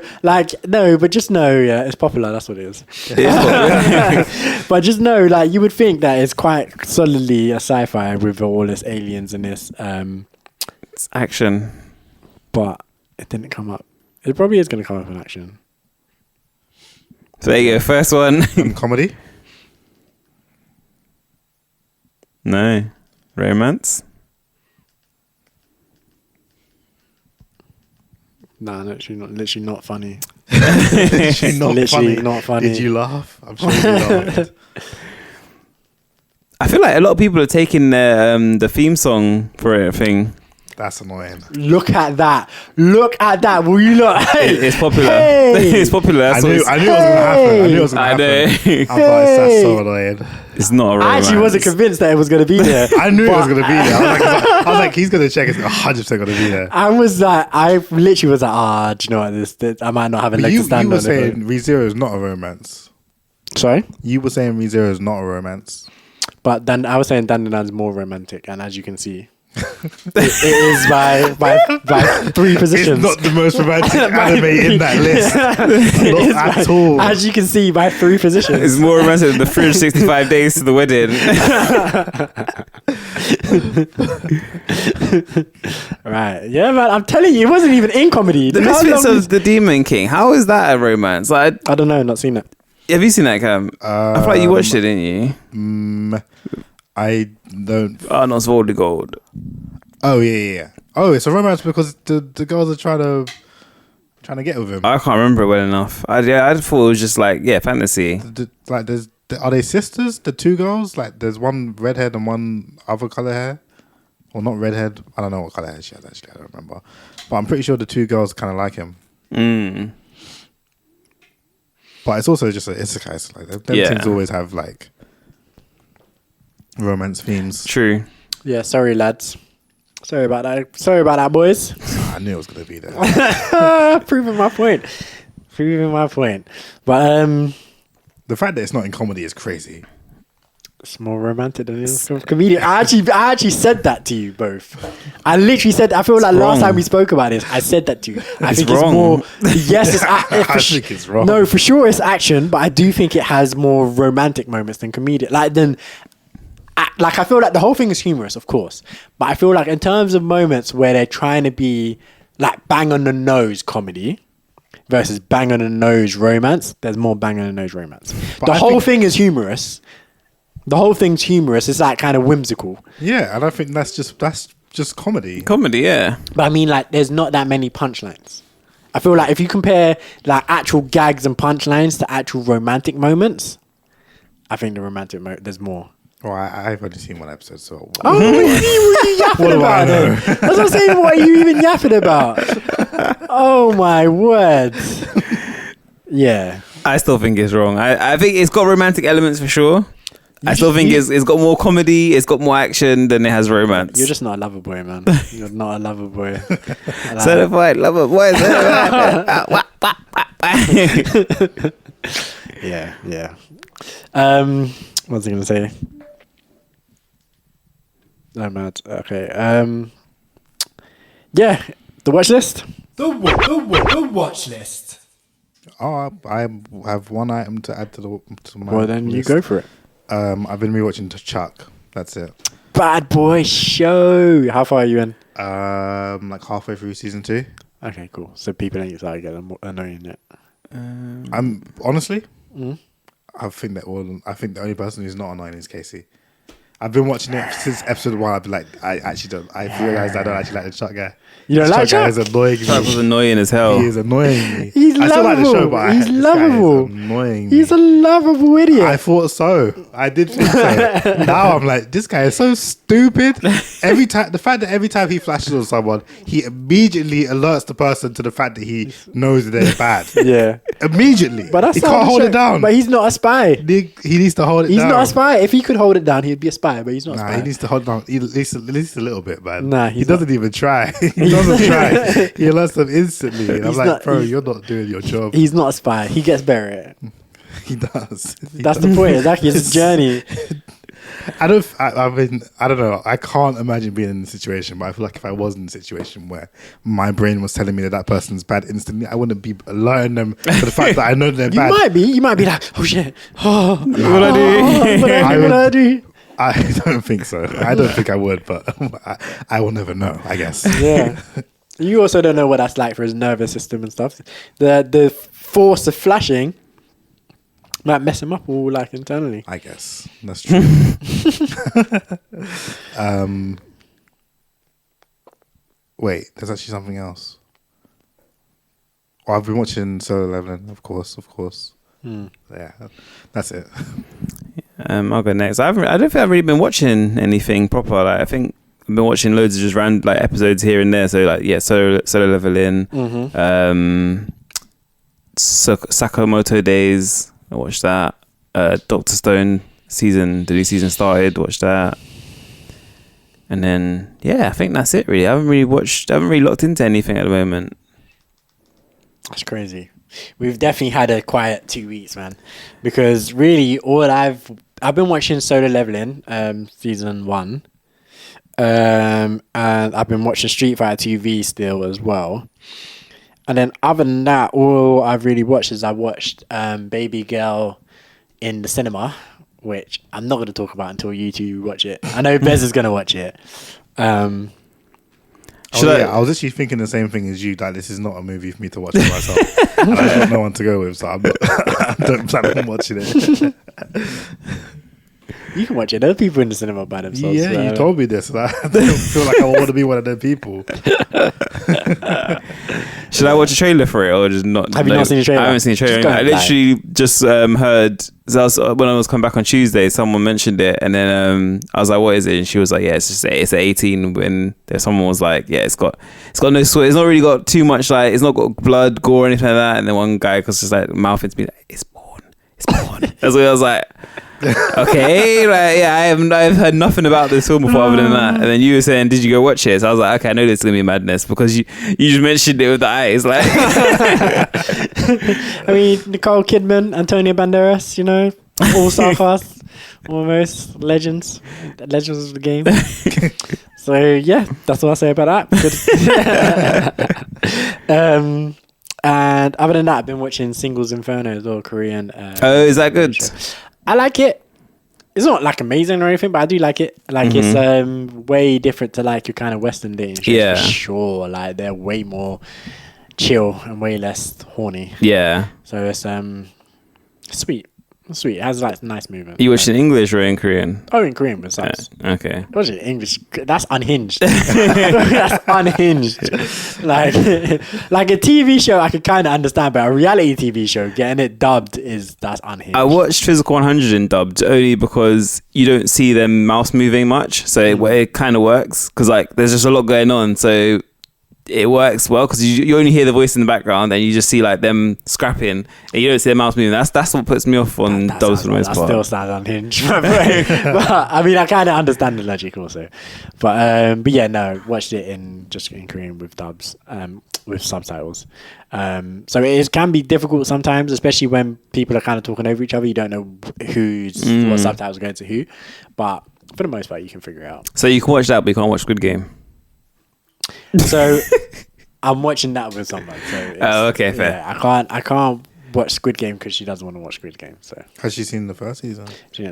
yeah, it's popular. That's what it is. But just know, like, you would think that it's quite solidly a sci-fi with all this aliens and this It's action. but it didn't come up. It probably is gonna come up in action. So there you go. First one. Comedy? No. Romance. Nah, literally not funny. Literally not Literally funny. not funny. Did you laugh? I'm sure you laughed. I feel like a lot of people are taking the theme song for it thing. That's annoying. Look at that. Will you not? Hey, It's popular. Hey. It's popular. I knew it was going to happen. I know. I thought that's so annoying. It's not a romance. I actually wasn't convinced that it was going to be there. I knew it was going to be there. I was like, he's going to check. It's 100% going to be there. I literally was like, do you know what? This I might not have a leg to stand you were on. saying ReZero is not a romance. Sorry? You were saying ReZero is not a romance. But then I was saying Dandan's more romantic, and as you can see, it is by 3 positions. It's not the most romantic anime in that list. Not at all. As you can see, by 3 positions. It's more romantic than the 365 days to the wedding. Right. Yeah, man. I'm telling you, it wasn't even in comedy. The Misfits of the Demon King. How is that a romance? Like, I don't know. Not seen it. have you seen that, Cam? I feel like you watched it, didn't you? I don't. Arnold's Voldemort Gold. Oh yeah. Oh, it's a romance because the girls are trying to get with him. I can't remember it well enough. I thought it was just like, fantasy. Are they sisters? The 2 girls? Like, there's one redhead and one other color hair. Well, not redhead. I don't know what color hair she has actually. I don't remember. But I'm pretty sure the 2 girls kind of like him. But it's also just a isekai. So like, them things always have like romance themes. True. Yeah. Sorry, lads. Sorry about that, boys. I knew it was going to be there. Proving my point. But The fact that it's not in comedy is crazy. it's more romantic than it is comedian. I actually said that to you both. I literally said. I feel like last time we spoke about this, I said that to you. I think wrong. it's more. Yes, it's. I think it's wrong. No, for sure it's action, but I do think it has more romantic moments than comedian. I feel like the whole thing is humorous, of course, but I feel like in terms of moments where they're trying to be like bang on the nose comedy versus bang on the nose romance, there's more bang on the nose romance. But the whole thing is humorous. The whole thing's humorous. It's like kind of whimsical. Yeah, and I think that's just comedy. Comedy, yeah. But I mean, like, there's not that many punchlines. I feel like if you compare like actual gags and punchlines to actual romantic moments, I think the romantic there's more. Well, I've only seen one episode, so. Oh, what are you yapping about then? That's what I'm saying. What are you even yapping about? Oh my word! Yeah, I still think it's wrong. I think it's got romantic elements for sure. I still think it's got more comedy, it's got more action than it has romance. You're just not a lover boy, man. You're not a lover boy. Certified lover boy. Yeah. What was I gonna say? I'm mad. Okay. Yeah, the watch list. The watch list. Oh, I have one item to add to my. Well, then list. you go for it. I've been rewatching Chuck. That's it. Bad boy show. How far are you in? Like halfway through season 2. Okay, cool. So people ain't started getting annoying yet. I'm honestly, I think the only person who's not annoying is Casey. I've been watching it since episode 1. I've been like, I realized I don't actually like the Chuck guy. You don't like Chuck? Chuck guy is annoying me. Chuck was annoying as hell. He is annoying me. He's I still like the show, lovable. but He's lovable. This guy is annoying me. He's a lovable idiot. I thought so. I did think so. Now I'm like, this guy is so stupid. The fact that every time he flashes on someone, he immediately alerts the person to the fact that he knows that they're bad. Yeah. Immediately. But that's he not can't the hold show. it down. But he's not a spy. He needs to hold it down. He's not a spy. If he could hold it down, he'd be a spy. But he's not a spy. He needs to hold it down at least a little bit, man. Nah, he doesn't even try. He doesn't try. He alerts them instantly. And I'm He's like, not- bro, you're not doing your job. He's not a spy. He gets better at it. He does. That's the point. Exactly. It's a journey. I don't know. I can't imagine being in the situation, but I feel like if I was in a situation where my brain was telling me that person's bad instantly, I wouldn't be alerting them for the fact that I know they're bad. You might be like, oh shit. Oh, What I do? what I do? I don't think so. I don't think I would, but I will never know, I guess. Yeah. You also don't know what that's like for his nervous system and stuff. The force of flashing might mess him up all like internally. I guess. That's true. Wait, there's actually something else. Oh, I've been watching Solo Leveling, of course. Yeah, that's it. I'll go next. I don't think I've really been watching anything proper. Like I think I've been watching loads of just random like episodes here and there. So like Solo Leveling, Sakamoto Days. I watched that. Dr. Stone the new season started. Watched that. And then I think that's it really. I haven't really locked into anything at the moment. That's crazy. We've definitely had a quiet 2 weeks, man. Because really all I've been watching Solo Leveling, season 1. And I've been watching Street Fighter TV still as well. And then other than that, all I've really watched is I watched Baby Girl in the cinema, which I'm not going to talk about until you two watch it. I know Bez is going to watch it. I was actually thinking the same thing as you, that this is not a movie for me to watch by myself. And I've got no one to go with, so I don't plan on watching it. You can watch it. There are people in the cinema by themselves. Yeah, you told me this. I don't feel like I want to be one of them people. Should I watch a trailer for it or just not? Have you not seen the trailer? I haven't seen the trailer. I literally just heard. So when I was coming back on Tuesday, someone mentioned it, and then I was like, "What is it?" And she was like, "Yeah, it's 18." When someone was like, "Yeah, it's got no sweat. It's not really got too much like it's not got blood, gore, or anything like that." And then one guy was just like mouthing to me like, "It's porn. It's porn." That's what I was like. Okay, I've heard nothing about this film before other than that. And then you were saying, did you go watch it? So I was like, okay, I know this is gonna be madness because you just mentioned it with the eyes, like. I mean, Nicole Kidman, Antonio Banderas, all-star cast, almost legends of the game. So yeah, that's what I say about that. And other than that, I've been watching Singles Inferno as well, Korean. Is that good? Show. I like it. It's not like amazing or anything, but I do like it. Like it's way different to like your kind of Western dating shows. Yeah, for sure. Like they're way more chill and way less horny. Yeah. So it's sweet. Sweet. It has like nice movement. You watch in English or in Korean? Oh, in Korean with subs. Okay. Watch it in English. That's unhinged. That's unhinged. Like a TV show, I could kind of understand, but a reality TV show, getting it dubbed that's unhinged. I watched Physical 100 in dubbed only because you don't see them mouse moving much, so it kind of works because like there's just a lot going on, so it works well because you only hear the voice in the background and you just see like them scrapping and you don't see the mouse moving. That's what puts me off on dubs for the most part. That still sounds unhinged. But I mean, I kind of understand the logic also. But yeah, no, watched it in Korean with dubs, with subtitles. So it can be difficult sometimes, especially when people are kind of talking over each other. You don't know what subtitles are going to who. But for the most part, you can figure it out. So you can watch that, but you can't watch Squid Game. So I'm watching that with someone. So okay, fair. Yeah, I can't watch Squid Game because she doesn't want to watch Squid Game. So has she seen the first season? She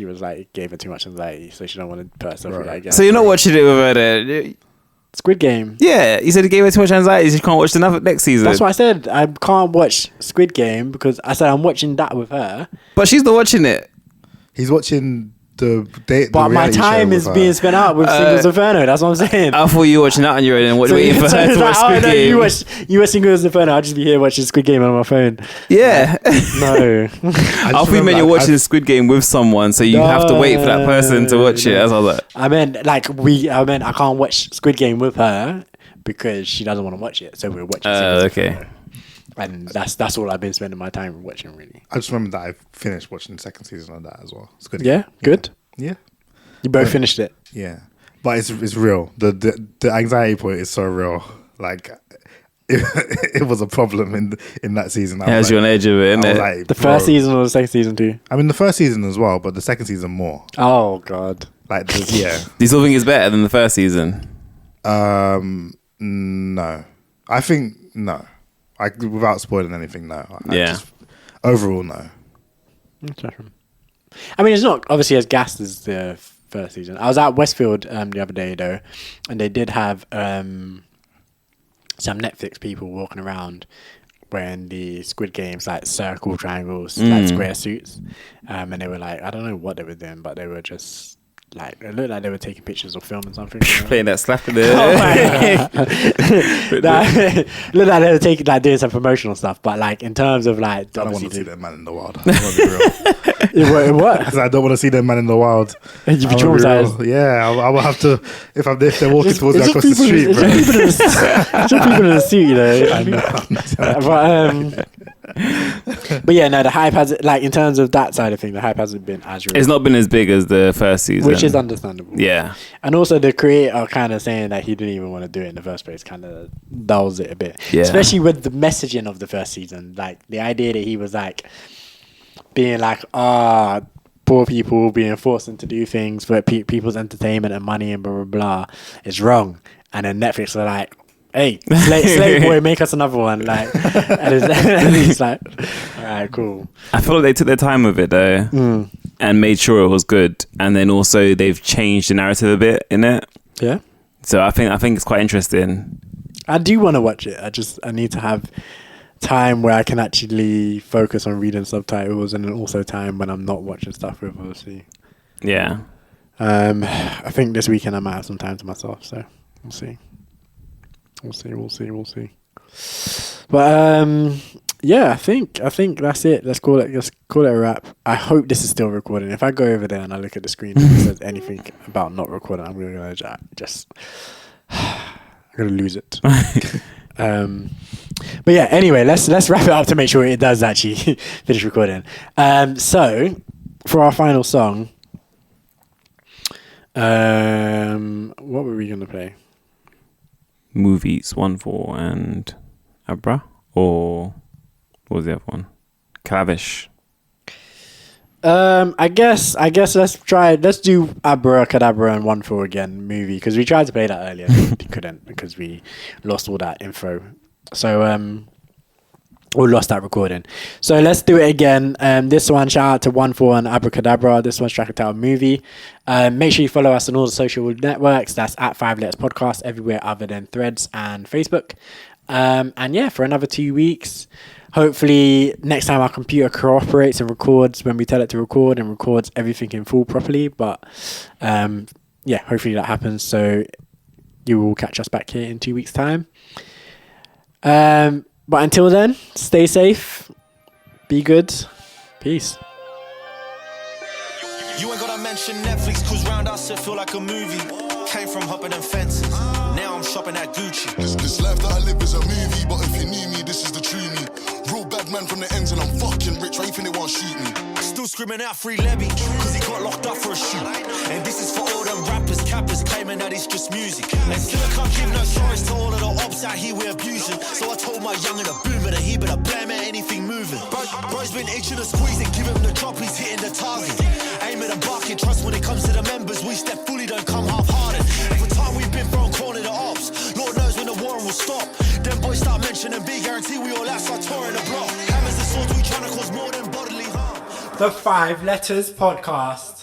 was like, gave her too much anxiety, so she don't want to put herself through that again. So you're not watching it with her there? Squid Game. Yeah, you said it gave her too much anxiety. So you can't watch the next season. That's what I said. I can't watch Squid Game because I said I'm watching that with her. But she's not watching it. He's watching but my time is being spent out with Singles Inferno. That's what I'm saying. I thought you were watching that on your own and waiting for her to watch Squid Game. You watch Singles Inferno. I'll just be here watching Squid Game on my phone. Yeah. No. I thought you meant you're watching Squid Game with someone, so you have to wait for that person to watch it. That's all that. I meant I can't watch Squid Game with her because she doesn't want to watch it. So we're watching Singles Inferno. And that's all I've been spending my time watching, really. I just remember that I finished watching the second season of that as well. It's good. Yeah, good. Yeah. You both finished it. Yeah, but it's real. The anxiety point is so real. Like it was a problem in that season. It has you on edge of it, isn't it? Like, the first season or the second season too? I mean, the first season as well, but the second season more. Oh God! Like yeah. Do you still think it's better than the first season? No, I think no. Without spoiling anything, no. Overall, no. I mean, it's not obviously as gassed as the first season. I was at Westfield the other day though, and they did have some Netflix people walking around wearing the Squid Games like circle, triangles, like square suits, and they were like, I don't know what they were doing, but they were just like, it looked like they were taking pictures or filming something. Playing that slap in there. Looked like they were taking doing some promotional stuff, but like in terms of like, I don't want to see that man in the wild. What? I don't want to see that man in the wild. You'd be traumatized. Yeah, I will have to if they're walking towards me across the street, bro. It's just people in a suit, you know. I know. But yeah, no, the hype hasn't, like in terms of that side of things, the hype hasn't been as real. It's not been as big as the first season, which is understandable. Yeah, and also the creator kind of saying that he didn't even want to do it in the first place kind of dulls it a bit. Yeah, especially with the messaging of the first season, like the idea that he was like being like, poor people being forced into do things for people's entertainment and money and blah blah blah is wrong, and then Netflix are like, hey, slave boy, make us another one. Like, and he's like, all right, cool. I feel like they took their time with it though, and made sure it was good. And then also they've changed the narrative a bit in it. Yeah. So I think it's quite interesting. I do want to watch it. I need to have time where I can actually focus on reading subtitles, and then also time when I'm not watching stuff with, obviously. Yeah. I think this weekend I might have some time to myself, so we'll see. We'll see. But yeah, I think that's it. Let's call it a wrap. I hope this is still recording. If I go over there and I look at the screen and it says anything about not recording, I'm gonna just I'm gonna lose it. But yeah, anyway, let's wrap it up to make sure it does actually finish recording. So for our final song, what were we gonna play? Movies, ONEFOUR and Abra, or what was the other one? Clavish. I guess let's do Abra, Cadabra and ONEFOUR again movie, because we tried to play that earlier and we couldn't because we lost all that info. So we lost that recording. So let's do it again. This one, shout out to ONEFOUR and Abra Cadabra. This one's track title movie. Make sure you follow us on all the social networks. That's at 5 Letters Podcast everywhere other than Threads and Facebook. And yeah, for another 2 weeks, hopefully next time our computer cooperates and records when we tell it to record and records everything in full properly. But yeah, hopefully that happens. So you will catch us back here in 2 weeks' time. But until then, stay safe, be good, peace. You ain't gotta mention Netflix, cause round us it feel like a movie. Came from hopping them fences, now I'm shopping at Gucci. This life that I live is a movie, but if you knew me, this is the true me. Real bad man from the ends and I'm fucking rich, right? You think they won't shoot me? Still screaming out free Levy, cause he got locked up for a shoot. And this is for all them rappers, cappers claiming that it's just music. And still I can't give no stories to all of the ops out here we're abusing. So I told my young and a boomer that he better blame at anything moving. Bro's been itching to squeeze it, give him the drop, he's hitting the target. Aim at a bucket, trust when it comes to the members, we step fully, don't come half-hearted. Every time we've been thrown corner to ops, Lord knows when the war will stop. Them boys start mentioning big guarantee we all outside touring the block. Hammers and swords, we trying to cause more than bodily harm. The 5 Letters Podcast.